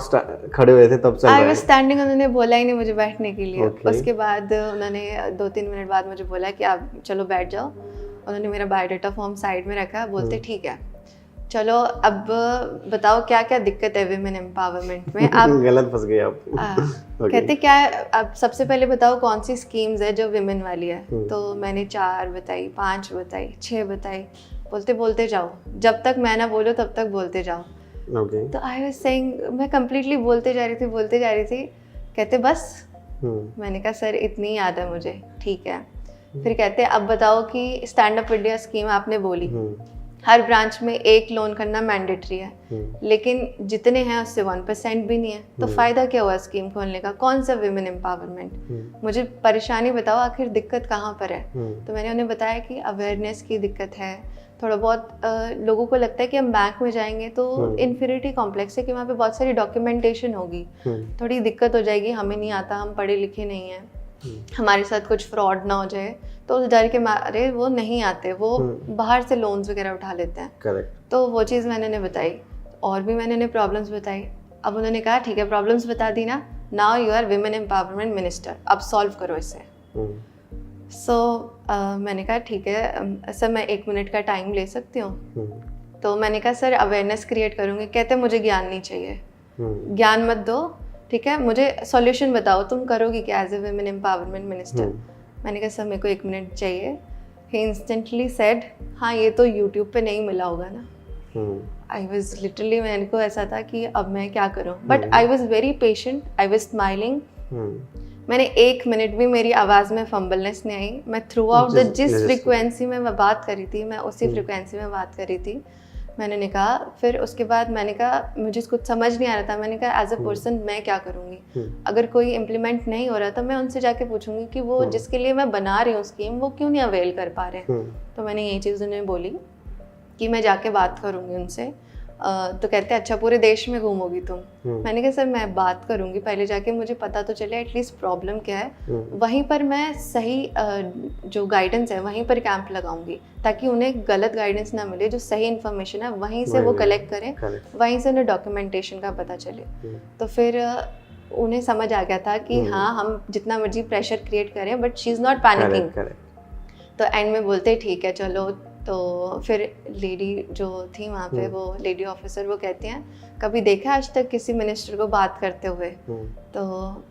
खड़े हुए थे तब चल रहा है? I was standing, उन्होंने बोला ही नहीं मुझे बैठने के लिए। उसके बाद उन्होंने 2-3 मिनट बाद मुझे बोला कि आप चलो बैठ जाओ। उन्होंने मेरा बायोडेटा फॉर्म साइड में रखा, बोलते ठीक है चलो अब बताओ क्या क्या दिक्कत है विमेन एम्पावरमेंट में। आप गलत फंस गए आप। कहते क्या अब सबसे पहले बताओ कौन सी स्कीम्स है जो विमेन वाली है। तो मैंने 4 बताई, 5 बताई, 6 बताई। बोलते जाओ, जब तक मैं ना बोलूँ तब तक बोलते जाओ। तो आई वाज सेइंग, मैं कंप्लीटली बोलते जा रही थी। कहते बस। मैंने कहा सर इतनी याद है मुझे, ठीक है। फिर कहते अब बताओ कि स्टैंड अप इंडिया स्कीम आपने बोली, हर ब्रांच में एक लोन करना मैंडेटरी है, लेकिन जितने हैं उससे 1% भी नहीं है, तो फ़ायदा क्या हुआ स्कीम खोलने का? कौन सा विमेन एम्पावरमेंट? मुझे परेशानी बताओ, आखिर दिक्कत कहाँ पर है? तो मैंने उन्हें बताया कि अवेयरनेस की दिक्कत है, थोड़ा बहुत लोगों को लगता है कि हम बैंक में जाएंगे तो इन्फीरियरिटी कॉम्प्लेक्स है कि वहाँ पे बहुत सारी डॉक्यूमेंटेशन होगी, थोड़ी दिक्कत हो जाएगी, हमें नहीं आता, हम पढ़े लिखे नहीं हैं, हमारे साथ कुछ फ्रॉड ना हो जाए, तो उस डर के मारे वो नहीं आते, वो बाहर से लोन्स वगैरह उठा लेते हैं। करेक्ट। तो वो चीज़ मैंने उन्हें बताई, और भी मैंने उन्हें प्रॉब्लम्स बताई। अब उन्होंने कहा ठीक है, प्रॉब्लम्स बता दी ना, now you are women empowerment minister, अब सॉल्व करो इसे। मैंने कहा ठीक है सर, मैं 1 मिनट का टाइम ले सकती हूँ? तो मैंने कहा सर अवेयरनेस क्रिएट करूँगी। कहते मुझे ज्ञान नहीं चाहिए, ज्ञान मत दो, ठीक है, मुझे सॉल्यूशन बताओ, तुम करोगी क्या as a women empowerment minister? मैंने कहा सर मेरे को 1 मिनट चाहिए। ही इंस्टेंटली सेड, हाँ ये तो यूट्यूब पे नहीं मिला होगा ना। आई वॉज लिटरली, मेरे को ऐसा था कि अब मैं क्या करूँ, but I was very patient, I was smiling. मैंने 1 मिनट भी मेरी आवाज़ में फंबलनेस नहीं आई। मैं थ्रू आउट द जिस फ्रिक्वेंसी में मैं बात करी थी, मैं उसी फ्रिक्वेंसी में बात करी थी। मैंने कहा, फिर उसके बाद मैंने कहा मुझे कुछ समझ नहीं आ रहा था, मैंने कहा एज अ पर्सन मैं क्या करूँगी? अगर कोई इम्प्लीमेंट नहीं हो रहा था, मैं उनसे जाके पूछूंगी कि वो जिसके लिए मैं बना रही हूँ स्कीम, वो क्यों नहीं अवेल कर पा रहे हैं। तो मैंने यही चीज़ उन्हें बोली कि मैं जाके बात करूँगी उनसे। तो कहते हैं अच्छा पूरे देश में घूमोगी तुम? मैंने कहा सर मैं बात करूँगी, पहले जाके मुझे पता तो चले एटलीस्ट प्रॉब्लम क्या है, वहीं पर मैं सही जो गाइडेंस है वहीं पर कैंप लगाऊंगी, ताकि उन्हें गलत गाइडेंस ना मिले, जो सही इन्फॉर्मेशन है वहीं से वो कलेक्ट करें, वहीं से उन्हें डॉक्यूमेंटेशन का पता चले। तो फिर उन्हें समझ आ गया था कि हाँ हम जितना मर्जी प्रेशर क्रिएट करें but she is not panicking. तो एंड में बोलते ठीक है चलो। तो फिर लेडी जो थी वहाँ पे, वो लेडी ऑफिसर, वो कहती हैं कभी देखा आज तक किसी मिनिस्टर को बात करते हुए? तो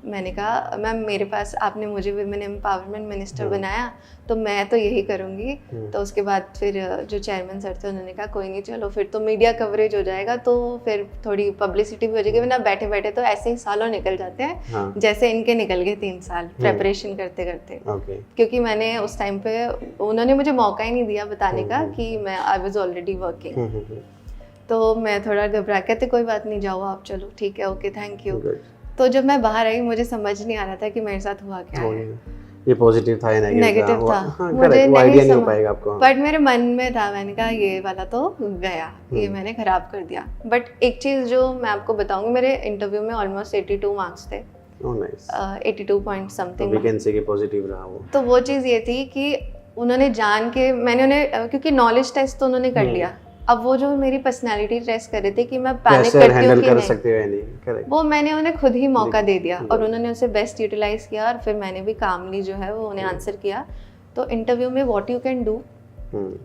मैंने कहा मैम मेरे पास आपने मुझे विमेन एम्पावरमेंट मिनिस्टर बनाया, तो मैं तो यही करूँगी। तो उसके बाद फिर जो चेयरमैन सर थे उन्होंने कहा कोई नहीं, चलो फिर तो मीडिया कवरेज हो जाएगा, तो फिर थोड़ी पब्लिसिटी भी हो जाएगी, वरना बैठे बैठे तो ऐसे ही सालों निकल जाते हैं, जैसे इनके निकल गए 3 साल प्रेपरेशन करते करते। क्योंकि मैंने उस टाइम पे, उन्होंने मुझे मौका ही नहीं दिया बताने का कि मैं आई वॉज ऑलरेडी वर्किंग। तो मैं थोड़ा घबरा, कहते कोई बात नहीं, जाओ आप, चलो ठीक है, ओके थैंक यू। तो जब मैं बाहर आई मुझे समझ नहीं आ रहा था कि मेरे साथ हुआ क्या है, ये पॉजिटिव था या नेगेटिव था, हाँ, मुझे नहीं हो पाएगा आपको। बट मेरे मन में था, मैंने कहा ये वाला तो गया, ये मैंने खराब कर दिया। बट एक चीज़ जो मैं आपको बताऊंगी, मेरे इंटरव्यू में ऑलमोस्ट 82 मार्क्स थे। 82 पॉइंट समथिंग, पॉजिटिव रहा वो। तो वो चीज़ ये थी कि उन्होंने जान के, मैंने उन्हें, क्योंकि नॉलेज टेस्ट तो उन्होंने कर लिया, अब वो जो मेरी पर्सनालिटी टेस्ट कर रहे थे कि मैं पैनिक करती हूँ कि नहीं, सकते हो नहीं, करेक्ट, वो मैंने उन्हें खुद ही मौका दे दिया और उन्होंने उसे बेस्ट यूटिलाइज किया, और फिर मैंने भी कामली जो है वो उन्हें आंसर किया। तो इंटरव्यू में व्हाट यू कैन डू,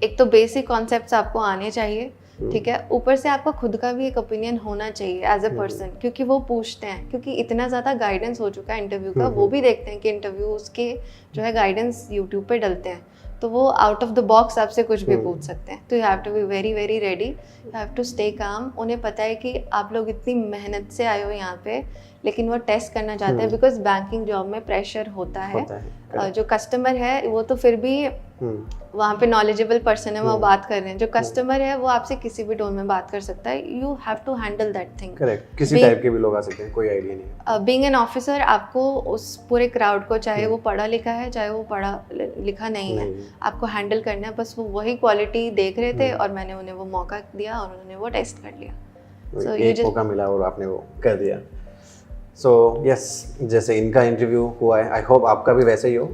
एक तो बेसिक कॉन्सेप्ट्स आपको आने चाहिए, ठीक है, ऊपर से आपका खुद का भी एक ओपिनियन होना चाहिए एज अ पर्सन, क्योंकि वो पूछते हैं, क्योंकि इतना ज़्यादा गाइडेंस हो चुका है इंटरव्यू का, वो भी देखते हैं कि इंटरव्यूज़ के जो है गाइडेंस यूट्यूब पे डलते हैं, तो वो आउट ऑफ द बॉक्स आपसे कुछ भी पूछ सकते हैं। तो you have to be very very ready, you have to stay calm. उन्हें पता है कि आप लोग इतनी मेहनत से आए हो यहाँ पे, लेकिन वो टेस्ट करना चाहते हैं, बिकॉज बैंकिंग जॉब में प्रेशर होता है। जो कस्टमर है वो तो फिर भी वहाँ पे नॉलेजेबल पर्सन है, वो बात कर रहे हैं, जो कस्टमर है वो आपसे किसी भी टोन में बात कर सकता है, you have to handle that thing. Correct, किसी टाइप के भी लोग आ सकते हैं, कोई आइडिया नहीं। बीइंग एन ऑफिसर, आपको उस पूरे क्राउड को, चाहे वो पढ़ा लिखा है चाहे वो पढ़ा लिखा नहीं है, आपको हैंडल करना है। बस वो वही क्वालिटी देख रहे थे और मैंने उन्हें वो मौका दिया और उन्होंने वो टेस्ट कर लिया। So, एक मौका मिला और आपने वो कर दिया। सो यस, जैसे इनका इंटरव्यू हुआ है, आई होप आपका भी वैसे ही हो,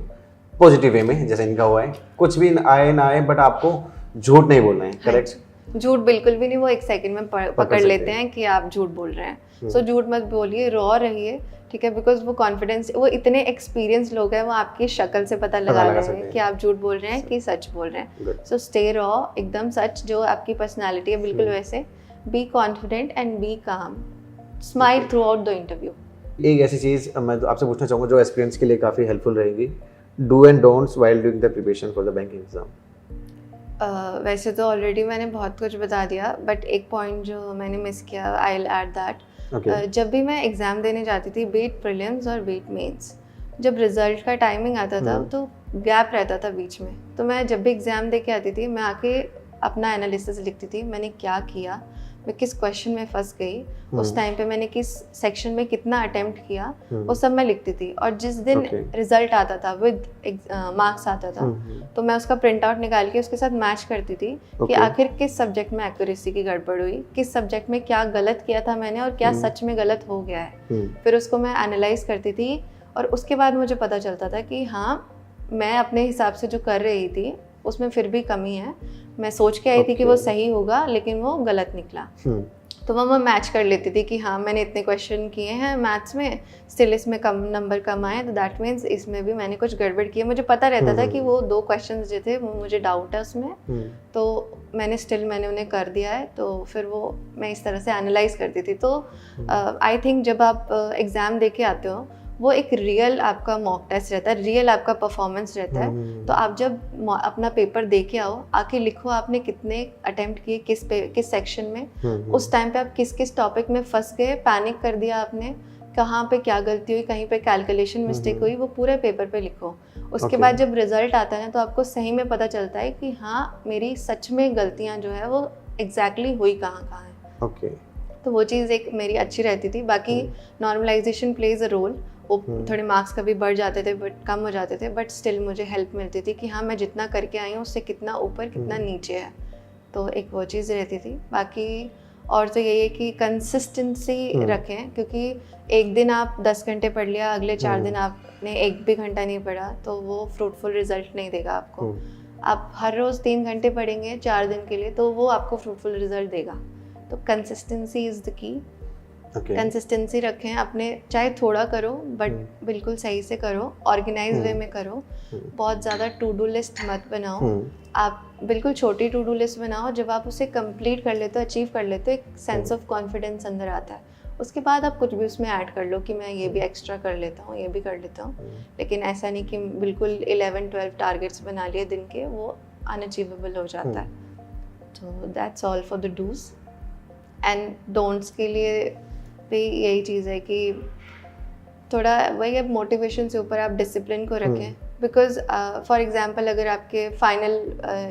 पॉजिटिव वे में जैसे इनका हुआ है। कुछ भी आए ना आए, बट आपको झूठ नहीं बोलना है, करेक्ट? झूठ बिल्कुल भी नहीं, वो 1 सेकंड में पकड़ लेते हैं कि आप झूठ बोल रहे हैं। सो झूठ मत बोलिए, रॉ रहिए, ठीक है, बिकॉज वो कॉन्फिडेंस, वो इतने एक्सपीरियंस लोग हैं, वो आपकी शक्ल से पता लगा रहे हैं कि आप झूठ बोल रहे हैं कि सच बोल रहे हैं। सो स्टे रॉ, एकदम सच, जो आपकी पर्सनैलिटी है बिल्कुल वैसे। बी कॉन्फिडेंट एंड बी काम, smile through out the interview. एक ऐसी चीज़ मैं आपसे पूछना चाहूँगा जो एक्सपीरियंस के लिए काफ़ी हेल्पफुल रहेगी, do and don'ts while doing the preparation for the banking exam. वैसे तो ऑलरेडी मैंने बहुत कुछ बता दिया, बट एक पॉइंट जो मैंने मिस किया, आई विल ऐड दैट। जब भी मैं एग्ज़ाम देने जाती थी, बीट प्रीलिम्स और बीट मेंस, जब रिजल्ट का टाइमिंग आता था तो गैप रहता था बीच में, तो मैं जब भी एग्ज़ाम दे के आती थी, मैं आके अपना एनालिसिस लिखती थी, मैंने क्या किया, मैं किस क्वेश्चन में फंस गई, उस टाइम पे मैंने किस सेक्शन में कितना अटेम्प्ट किया, वो सब मैं लिखती थी। और जिस दिन रिजल्ट आता था विद मार्क्स आता था, तो मैं उसका प्रिंट आउट निकाल के उसके साथ मैच करती थी कि आखिर किस सब्जेक्ट में एक्यूरेसी की गड़बड़ हुई, किस सब्जेक्ट में क्या गलत किया था मैंने और क्या सच में गलत हो गया है। फिर उसको मैं एनालाइज करती थी और उसके बाद मुझे पता चलता था कि हाँ, मैं अपने हिसाब से जो कर रही थी उसमें फिर भी कमी है। मैं सोच के आई थी कि वो सही होगा, लेकिन वो गलत निकला। तो वो मैं मैच कर लेती थी कि हाँ, मैंने इतने क्वेश्चन किए हैं मैथ्स में, स्टिल इसमें कम नंबर कम आए, तो दैट मीन्स इसमें भी मैंने कुछ गड़बड़ की है। मुझे पता रहता था कि वो 2 क्वेश्चन जो थे वो मुझे डाउट है उसमें, तो मैंने उन्हें कर दिया है। तो फिर वो मैं इस तरह से एनालाइज करती थी। तो आई थिंक जब आप एग्ज़ाम दे के आते हो, वो एक रियल आपका मॉक टेस्ट रहता है, रियल आपका परफॉर्मेंस रहता है। तो आप जब अपना पेपर दे के आओ, आके लिखो आपने कितने अटेम्प्ट किए, किस सेक्शन में, उस टाइम पे आप किस किस टॉपिक में फंस गए, पैनिक कर दिया आपने, कहाँ पे क्या गलती हुई, कहीं पे कैलकुलेशन मिस्टेक हुई, वो पूरे पेपर पे लिखो। उसके बाद जब रिजल्ट आता है ना, तो आपको सही में पता चलता है कि हाँ, मेरी सच में गलतियाँ जो है वो एग्जैक्टली हुई कहाँ है। तो वो चीज़ एक मेरी अच्छी रहती थी। बाकी नॉर्मलाइजेशन प्लेज अ रोल। वो थोड़े मार्क्स कभी बढ़ जाते थे बट कम हो जाते थे, बट स्टिल मुझे हेल्प मिलती थी कि हाँ, मैं जितना करके आई हूँ उससे कितना ऊपर कितना नीचे है। तो एक वो चीज़ रहती थी। बाकी और तो यही है कि कंसिस्टेंसी रखें, क्योंकि एक दिन आप 10 घंटे पढ़ लिया, अगले 4 दिन आपने 1 भी घंटा नहीं पढ़ा, तो वो फ्रूटफुल रिजल्ट नहीं देगा आपको। आप हर रोज़ 3 घंटे पढ़ेंगे 4 दिन के लिए, तो वो आपको फ्रूटफुल रिजल्ट देगा। तो consistency is the key. Consistency रखें अपने, चाहे थोड़ा करो बट बिल्कुल सही से करो, ऑर्गेनाइज वे में करो। बहुत ज़्यादा टू डू लिस्ट मत बनाओ। आप बिल्कुल छोटी टू डू लिस्ट बनाओ। जब आप उसे कंप्लीट कर लेते हो, अचीव कर लेते हो, एक सेंस ऑफ कॉन्फिडेंस अंदर आता है। उसके बाद आप कुछ भी उसमें ऐड कर लो कि मैं ये भी एक्स्ट्रा कर लेता हूँ, ये भी कर लेता हूँ। लेकिन ऐसा नहीं कि बिल्कुल 11-12 टारगेट्स बना लिए दिन के, वो अनअचीवेबल हो जाता है। तो that's all for the dos and don'ts के लिए भी यही चीज़ है कि थोड़ा वही, अब मोटिवेशन से ऊपर आप डिसिप्लिन को रखें। बिकॉज फॉर एग्जांपल अगर आपके फाइनल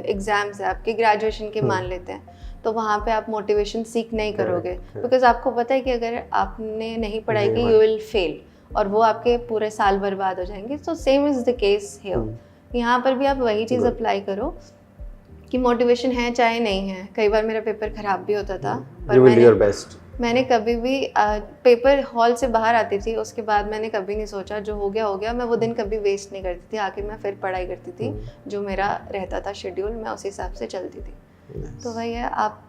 एग्जाम्स है, आपके ग्रेजुएशन के मान लेते हैं, तो वहाँ पे आप मोटिवेशन सीख नहीं करोगे, बिकॉज आपको पता है कि अगर आपने नहीं पढ़ाई की यू विल फेल, और वो आपके पूरे साल बर्बाद हो जाएंगे। So same is the case here. यहाँ पर भी आप वही चीज़ अप्लाई करो कि मोटिवेशन है चाहे नहीं है। कई बार मेरा पेपर ख़राब भी होता था, पर मैंने कभी भी पेपर हॉल से बाहर आती थी, उसके बाद मैंने कभी नहीं सोचा जो हो गया हो गया। मैं वो दिन कभी वेस्ट नहीं करती थी, आके मैं फिर पढ़ाई करती थी। जो मेरा रहता था शेड्यूल, मैं उस हिसाब से चलती थी। तो वही है, आप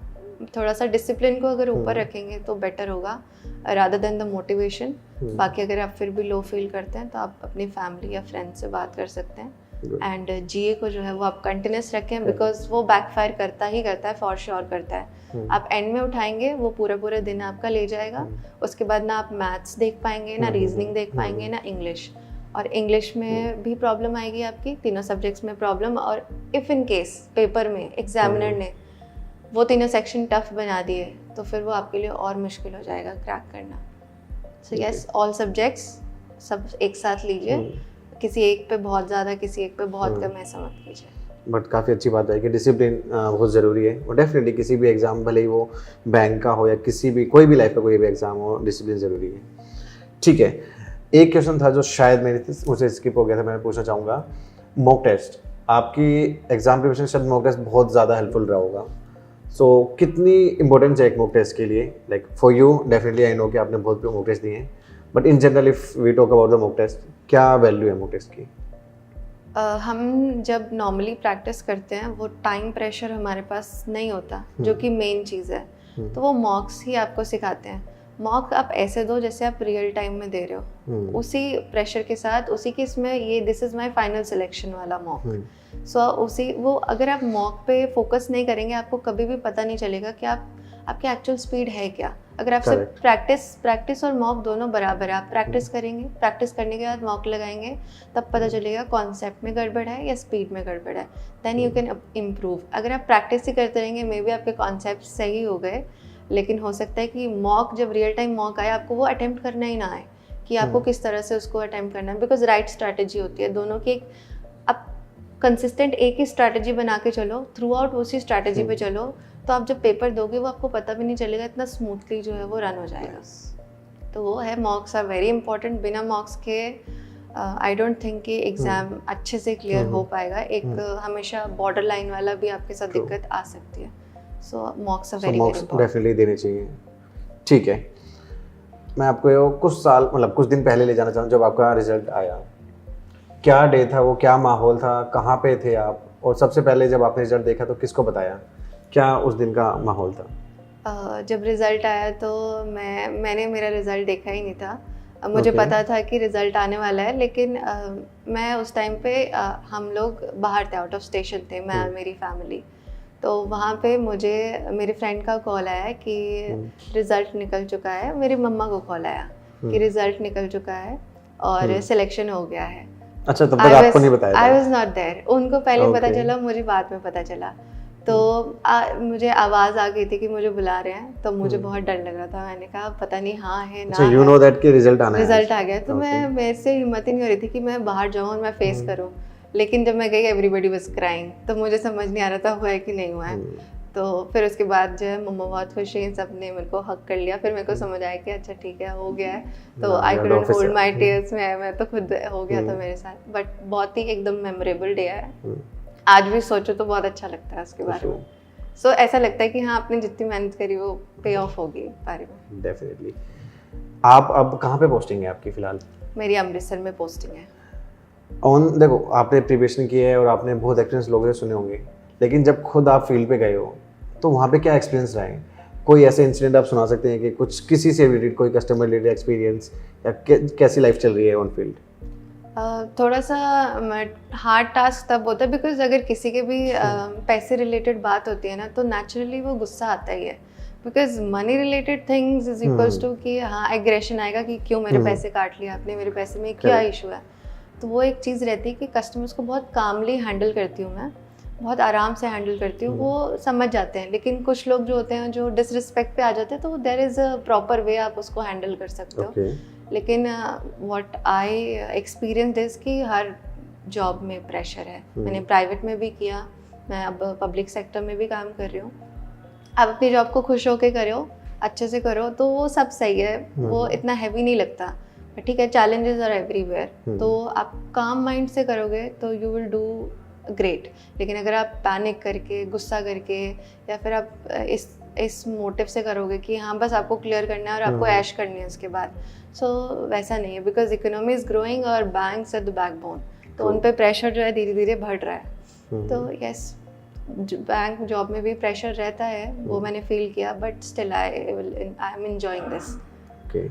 थोड़ा सा डिसिप्लिन को अगर ऊपर रखेंगे तो बेटर होगा रादर देन द मोटिवेशन। बाकी अगर आप फिर भी लो फील करते हैं तो आप अपनी फैमिली या फ्रेंड से बात कर सकते हैं। एंड जीए को जो है वो आप कंटिन्यूस रखें, बिकॉज वो बैकफायर करता ही करता है, फॉर श्योर करता है। आप एंड में उठाएंगे, वो पूरा दिन आपका ले जाएगा। उसके बाद ना आप मैथ्स देख पाएंगे, ना रीजनिंग देख पाएंगे, ना इंग्लिश। और इंग्लिश में भी प्रॉब्लम आएगी आपकी, तीनों सब्जेक्ट्स में प्रॉब्लम। और इफ़ इन केस पेपर में एग्जामिनर ने वो तीनों सेक्शन टफ बना दिए, तो फिर वो आपके लिए और मुश्किल हो जाएगा क्रैक करना। सो यस, ऑल सब्जेक्ट्स सब एक साथ लीजिए, किसी एक पे बहुत ज़्यादा, किसी एक पे बहुत कम, ऐसा मत कीजिए। बट काफ़ी अच्छी बात है कि डिसिप्लिन बहुत ज़रूरी है। और डेफिनेटली किसी भी एग्ज़ाम, भले ही वो बैंक का हो या किसी भी, कोई भी लाइफ का कोई भी एग्ज़ाम हो, डिसिप्लिन ज़रूरी है। ठीक है, एक क्वेश्चन था जो शायद मुझसे स्किप हो गया था, मैं पूछना चाहूँगा। मॉक टेस्ट, आपकी एग्ज़ाम प्रिपरेशन शायद मॉक टेस्ट बहुत ज़्यादा हेल्पफुल रहा होगा। सो कितनी इंपॉर्टेंस है एक मॉक टेस्ट के लिए? Like for you definitely I know कि आपने बहुत मॉक टेस्ट दिए हैं, but in general if we talk about the mock test, क्या वैल्यू है मॉक टेस्ट की? हम जब नॉर्मली प्रैक्टिस करते हैं, वो टाइम प्रेशर हमारे पास नहीं होता, जो कि मेन चीज़ है। तो वो मॉक्स ही आपको सिखाते हैं। मॉक आप ऐसे दो जैसे आप रियल टाइम में दे रहे हो, उसी प्रेशर के साथ, उसी की इसमें ये this is my final selection वाला मॉक। सो उसी वो, अगर आप मॉक पे फोकस नहीं करेंगे, आपको कभी भी पता नहीं चलेगा कि आपकी एक्चुअल स्पीड है क्या। अगर आप सिर्फ प्रैक्टिस और मॉक दोनों बराबर है, आप प्रैक्टिस करेंगे, प्रैक्टिस करने के बाद मॉक लगाएंगे, तब पता चलेगा कॉन्सेप्ट में गड़बड़ है या स्पीड में गड़बड़ है। Then you can improve. अगर आप प्रैक्टिस ही करते रहेंगे, मे बी आपके कॉन्सेप्ट सही हो गए, लेकिन हो सकता है कि मॉक, जब रियल टाइम मॉक आए, आपको वो अटेम्प्ट करना ही ना आए कि आपको किस तरह से उसको अटेम्प्ट करना है। बिकॉज राइट स्ट्रैटेजी होती है दोनों की। अब कंसिस्टेंट एक ही स्ट्रैटेजी बना के चलो, थ्रू आउट उसी स्ट्रैटेजी पे चलो, तो आप जब पेपर दोगे वो आपको पता भी नहीं चलेगा, इतना स्मूथली जो है वो रन हो जाएगा। तो वो है, मॉक्स आर वेरी इंपॉर्टेंट। बिना मॉक्स के आई डोंट थिंक कि एग्ज़ाम अच्छे से क्लियर हो पाएगा। एक हमेशा बॉर्डर लाइन वाला भी आपके साथ दिक्कत आ सकती है। So mocks are very mocks definitely देने चाहिए। ठीक है, मैं आपको कुछ साल मतलब कुछ दिन पहले ले जाना चाहूँ जब आपका रिजल्ट आया। क्या डे था वो, क्या माहौल था, कहाँ पे थे आप, और सबसे पहले जब आपने रिजल्ट देखा तो किसको बताया, क्या उस दिन का माहौल था? जब रिज़ल्ट आया तो मैंने मेरा रिज़ल्ट देखा ही नहीं था। मुझे पता था कि रिज़ल्ट आने वाला है, लेकिन मैं उस टाइम पे हम लोग बाहर थे, आउट ऑफ स्टेशन थे, मैं और मेरी फैमिली। तो वहाँ पे मुझे मेरे फ्रेंड का कॉल आया कि रिज़ल्ट निकल चुका है। मेरी मम्मा को कॉल आया कि रिज़ल्ट निकल चुका है और सिलेक्शन हो गया है। अच्छा, तब तक आपको नहीं बताया? I was not there. उनको पहले पता चला, मुझे बाद में पता चला। तो मुझे आवाज़ आ गई थी कि मुझे बुला रहे हैं, तो मुझे बहुत डर लग रहा था। मैंने कहा पता नहीं हाँ है ना। यू नो दैट कि रिजल्ट आना है। रिजल्ट आ गया, तो मैं मेरे से हिम्मत ही नहीं हो रही थी कि मैं बाहर जाऊँ और मैं फेस करूँ। लेकिन जब मैं गई, एवरीबडी वाज क्राइंग, तो मुझे समझ नहीं आ रहा था हुआ है कि नहीं हुआ है। तो फिर उसके बाद जो है मम्मा बहुत खुश हुई, सब ने मेरे को हक कर लिया। फिर मेरे को समझ आया कि अच्छा ठीक है, हो गया है। तो I couldn't hold my tears, मैं तो खुद हो गया था मेरे साथ। बट बहुत ही एकदम मेमोरेबल डे है। आज भी सोचो तो बहुत अच्छा लगता है उसके बारे में। सो ऐसा लगता है कि हाँ, आपने जितनी मेहनत करी वो पे ऑफ होगी बारे में। डेफिनेटली। आप अब कहाँ पे पोस्टिंग है आपकी फिलहाल? मेरी अमृतसर में पोस्टिंग है। देखो, आपने प्रिपरेशन की है और आपने बहुत एक्सपीरियंस लोगों से सुने होंगे, लेकिन जब खुद आप फील्ड पे गए हो तो वहाँ पे क्या एक्सपीरियंस रहा है? कोई ऐसे इंसिडेंट आप सुना सकते हैं कि कुछ किसी से रिलेटेड, कोई कस्टमर रिलेटेड एक्सपीरियंस, या कैसी लाइफ चल रही है ऑन फील्ड? थोड़ा सा हार्ड टास्क तब होता है बिकॉज अगर किसी के भी पैसे रिलेटेड बात होती है ना, तो नेचुरली वो गुस्सा आता ही है। Because money related things is equals to कि हाँ, एग्रेशन आएगा कि क्यों मेरे पैसे काट लिया आपने, मेरे पैसे में क्या इशू है। तो वो एक चीज़ रहती है कि कस्टमर्स को बहुत कामली हैंडल करती हूँ मैं, बहुत आराम से हैंडल करती हूँ, वो समझ जाते हैं। लेकिन कुछ लोग जो होते हैं जो डिसरिस्पेक्ट पे आ जाते हैं, तो there is a proper way आप उसको हैंडल कर सकते हो। लेकिन व्हाट आई एक्सपीरियंस इज कि हर जॉब में प्रेशर है। मैंने प्राइवेट में भी किया, मैं अब पब्लिक सेक्टर में भी काम कर रही हूँ। आप अपनी जॉब को खुश होके करो, अच्छे से करो, तो वो सब सही है, वो इतना हैवी नहीं लगता। ठीक है, चैलेंजेस आर एवरीवेयर, तो आप काम माइंड से करोगे तो यू विल डू ग्रेट। लेकिन अगर आप पैनिक करके, गुस्सा करके, या फिर आप इस मोटिव से करोगे कि हाँ बस आपको क्लियर करना है और आपको ऐश करनी है उसके बाद, सो वैसा नहीं है। बिकॉज इकोनॉमी इज ग्रोइंग और बैंक्स आर द बैकबोन, तो उन पे प्रेशर जो है धीरे धीरे बढ़ रहा है। तो यस, बैंक जॉब में भी प्रेशर रहता है, वो मैंने फील किया, but still I am enjoying this. Okay,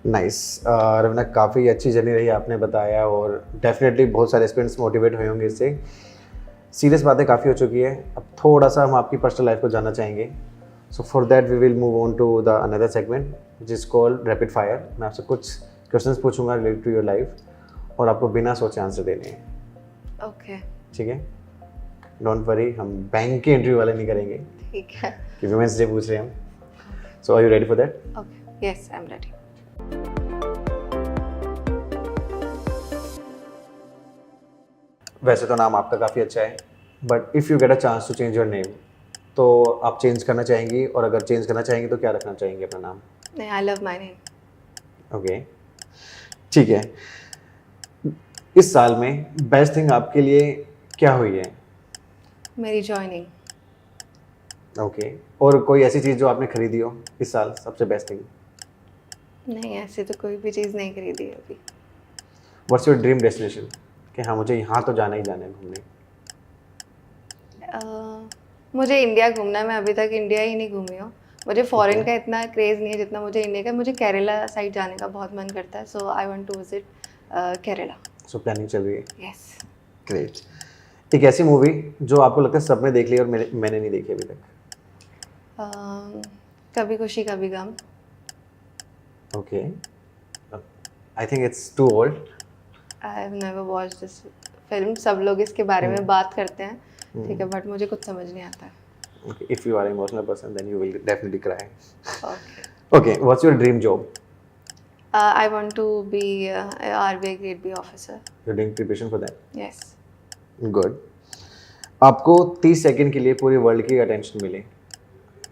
nice. Raveena, काफ़ी अच्छी जर्नी रही, आपने बताया, और डेफिनेटली बहुत सारे स्टूडेंट्स मोटिवेट हुए होंगे इससे। सीरियस बातें काफ़ी हो चुकी है, अब थोड़ा सा हम आपकी पर्सनल लाइफ को जानना चाहेंगे। So for that we will move on to the another segment which is called rapid fire. मैं आपसे कुछ क्वेश्चंस पूछूंगा रिलेटेड टू योर लाइफ, और आपको बिना सोचे आंसर देने हैं। ओके, ठीक है? डोंट वरी, हम बैंक के इंटरव्यू वाले नहीं करेंगे, ठीक है, कि वुमेन्स डे पूछ रहे हैं हम। So are you ready for that? Okay, yes, I am ready. वैसे तो नाम आपका काफ़ी अच्छा है, but if you get a chance to change your name, तो आप चेंज करना चाहेंगी? और अगर चेंज करना चाहेंगी तो क्या रखना चाहेंगी अपना नाम? नहीं, I love my name. Okay, ठीक है। इस साल में बेस्ट थिंग आपके लिए क्या हुई है? मेरी जॉइनिंग। ओके, और कोई ऐसी चीज़ जो आपने खरीदी हो इस साल, सबसे बेस्ट थिंग? नहीं, ऐसे तो कोई भी चीज़ नहीं खरीदी है अभी। व्हाट्स योर ड्रीम डेस्टिनेशन, कि हाँ मुझे यहाँ तो जाना ही जाना है घूमने? मुझे इंडिया घूमना है, मैं अभी तक इंडिया ही नहीं घूमी हूँ। मुझे फॉरेन का इतना क्रेज़ नहीं है जितना मुझे इंडिया का। मुझे केरला साइड जाने का बहुत मन करता है, so I want to visit Kerala. So planning चल रही है? यस। ग्रेट। एक ऐसी मूवी जो आपको लगता है सबने देख ली और मैंने नहीं देखी अभी तक? Kabhi Khushi Kabhi Gham. Okay, I think it's too old. I have never watched this film. सब लोग इसके बारे में बात करते हैं, ठीक है, बट मुझे कुछ समझ नहीं आता है। Okay, if you are an emotional person, then you will definitely cry. Okay. Okay, what's your dream job? I want to be a RBI Grade B officer. You're doing preparation for that? Yes. Good. आपको 30 second के लिए पूरे world की attention मिले,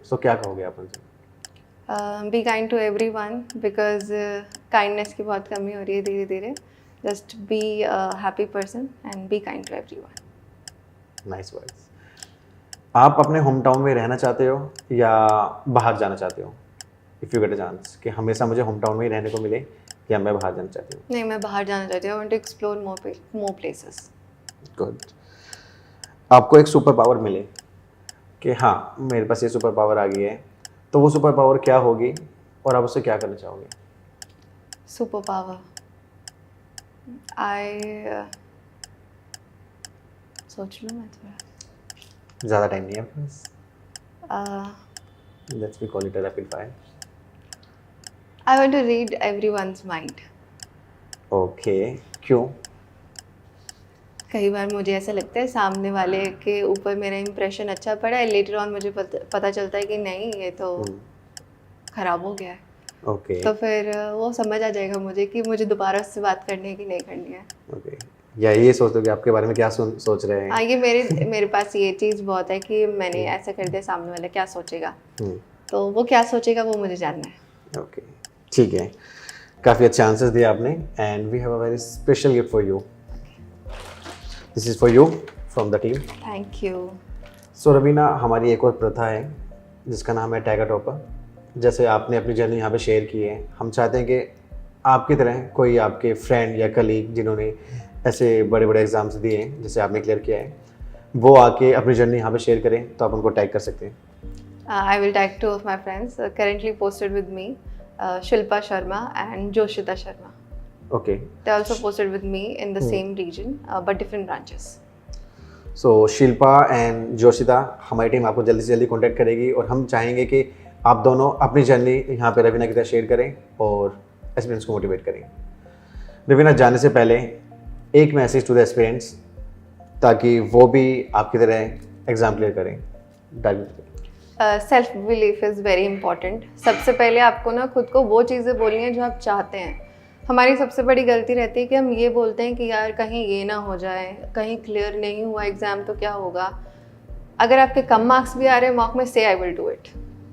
सो क्या कहोगे आप उनसे? Be kind to everyone because kindness की बहुत कमी हो रही है धीरे धीरे. Just be happy person and be kind to everyone. Nice words. आप अपने होम टाउन में रहना चाहते हो या बाहर जाना चाहते हो? If you get a chance कि हमेशा मुझे होम टाउन में ही रहने को मिले या मैं बाहर जाना चाहती हूँ? नहीं, मैं बाहर जाना चाहती हूँ. I want to explore more places. Good. आपको एक सुपर पावर मिले कि हाँ मेरे पास ये सुपर पावर आ गई है, तो वो सुपर पावर क्या होगी और आप उससे क्या करना चाहोगे? सुपर पावर सोच लूँ मैं थोड़ा. ज़्यादा टाइम नहीं है आपके पास. uh, let's we call it a rapid fire. I want to read everyone's mind. Okay, क्यों? कई बार मुझे ऐसा लगता है सामने वाले के ऊपर मेरा इंप्रेशन अच्छा पड़ा है, लेटर ऑन मुझे पता चलता है कि नहीं ये तो ख़राब हो गया है. ओके. तो फिर वो समझ आ जाएगा मुझे कि मुझे दोबारा उससे बात करनी है कि नहीं करनी है. ओके. या ये सोच दो कि आपके बारे में क्या सोच रहे हैं? हाँ, ये मेरे पास ये चीज़ बहुत है कि मैंने ऐसा कर दिया, सामने वाला क्या सोचेगा. तो वो क्या सोचेगा वो मुझे जानना है. ओके, ठीक है. काफ़ी अच्छे आंसर्स दिए आपने and we have a very special gift for you. This is for you from the team. Thank you. So Raveena, हमारी एक और प्रथा है जिसका नाम है टैग अ टॉपर. जैसे आपने अपनी जर्नी यहाँ पे शेयर की है, हम चाहते हैं कि आपकी तरह कोई आपके फ्रेंड या कलीग जिन्होंने ऐसे बड़े बड़े एग्ज़ाम्स दिए हैं जैसे आपने क्लियर किया है, वो आके अपनी जर्नी यहाँ पे शेयर करें, तो आप उनको टैग कर सकते हैं. I will tag two of my friends currently posted with me, Shilpa Sharma and Joshita Sharma. Okay. They also posted with me in the same region, but different branches. So Shilpa and Joshita, हमारी team आपको जल्दी से जल्दी contact करेगी और हम चाहेंगे कि आप दोनों अपनी जर्नी यहाँ पे रवीना की तरह शेयर करें और एस्पिरेंट्स को मोटिवेट करें. रवीना, जाने से पहले एक मैसेज टू द एस्पिरेंट्स ताकि वो भी आपकी तरह एग्ज़ाम क्लियर करें. Self belief is very important. सबसे पहले आपको ना खुद को वो चीज़ें बोलनी है जो आप चाहते हैं. हमारी सबसे बड़ी गलती रहती है कि हम ये बोलते हैं कि यार कहीं ये ना हो जाए, कहीं क्लियर नहीं हुआ एग्ज़ाम तो क्या होगा. अगर आपके कम मार्क्स भी आ रहे हैं मॉक में, से आई विल डू इट.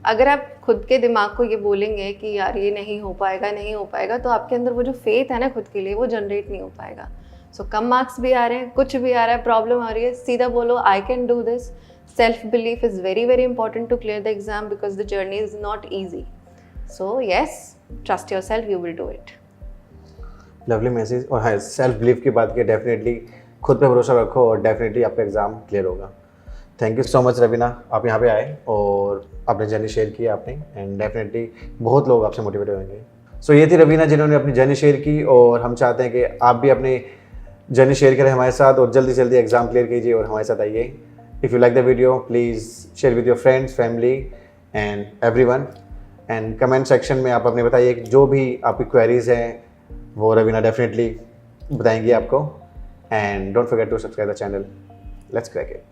अगर आप खुद के दिमाग को ये बोलेंगे कि यार ये नहीं हो पाएगा, तो आपके अंदर वो जो फेथ है ना खुद के लिए, वो जनरेट नहीं हो पाएगा. सो कम मार्क्स भी आ रहे हैं, कुछ भी आ रहा है, प्रॉब्लम आ रही है, सीधा बोलो आई can do this. Self belief is very very important to clear the exam because the journey is not easy. So yes, trust yourself, you will do it. Lovely message. और हाँ, सेल्फ बिलीफ की बात की, definitely खुद पे भरोसा रखो और डेफिनेटली आपका एग्ज़ाम क्लियर होगा. Thank you so much Raveena, आप यहाँ पे आए और अपनी जर्नी शेयर की आपने एंड डेफिनेटली बहुत लोग आपसे मोटिवेट होंगे. सो ये थी रवीना जिन्होंने अपनी जर्नी शेयर की और हम चाहते हैं कि आप भी अपनी जर्नी शेयर करें हमारे साथ और जल्दी से जल्दी एग्ज़ाम क्लियर कीजिए और हमारे साथ आइए. If you like the video, please share with your friends, family and everyone. And comment section में आप अपने बताइए कि जो भी आपकी queries हैं वो रवीना definitely बताएंगी आपको. And don't forget to subscribe the channel. Let's crack it.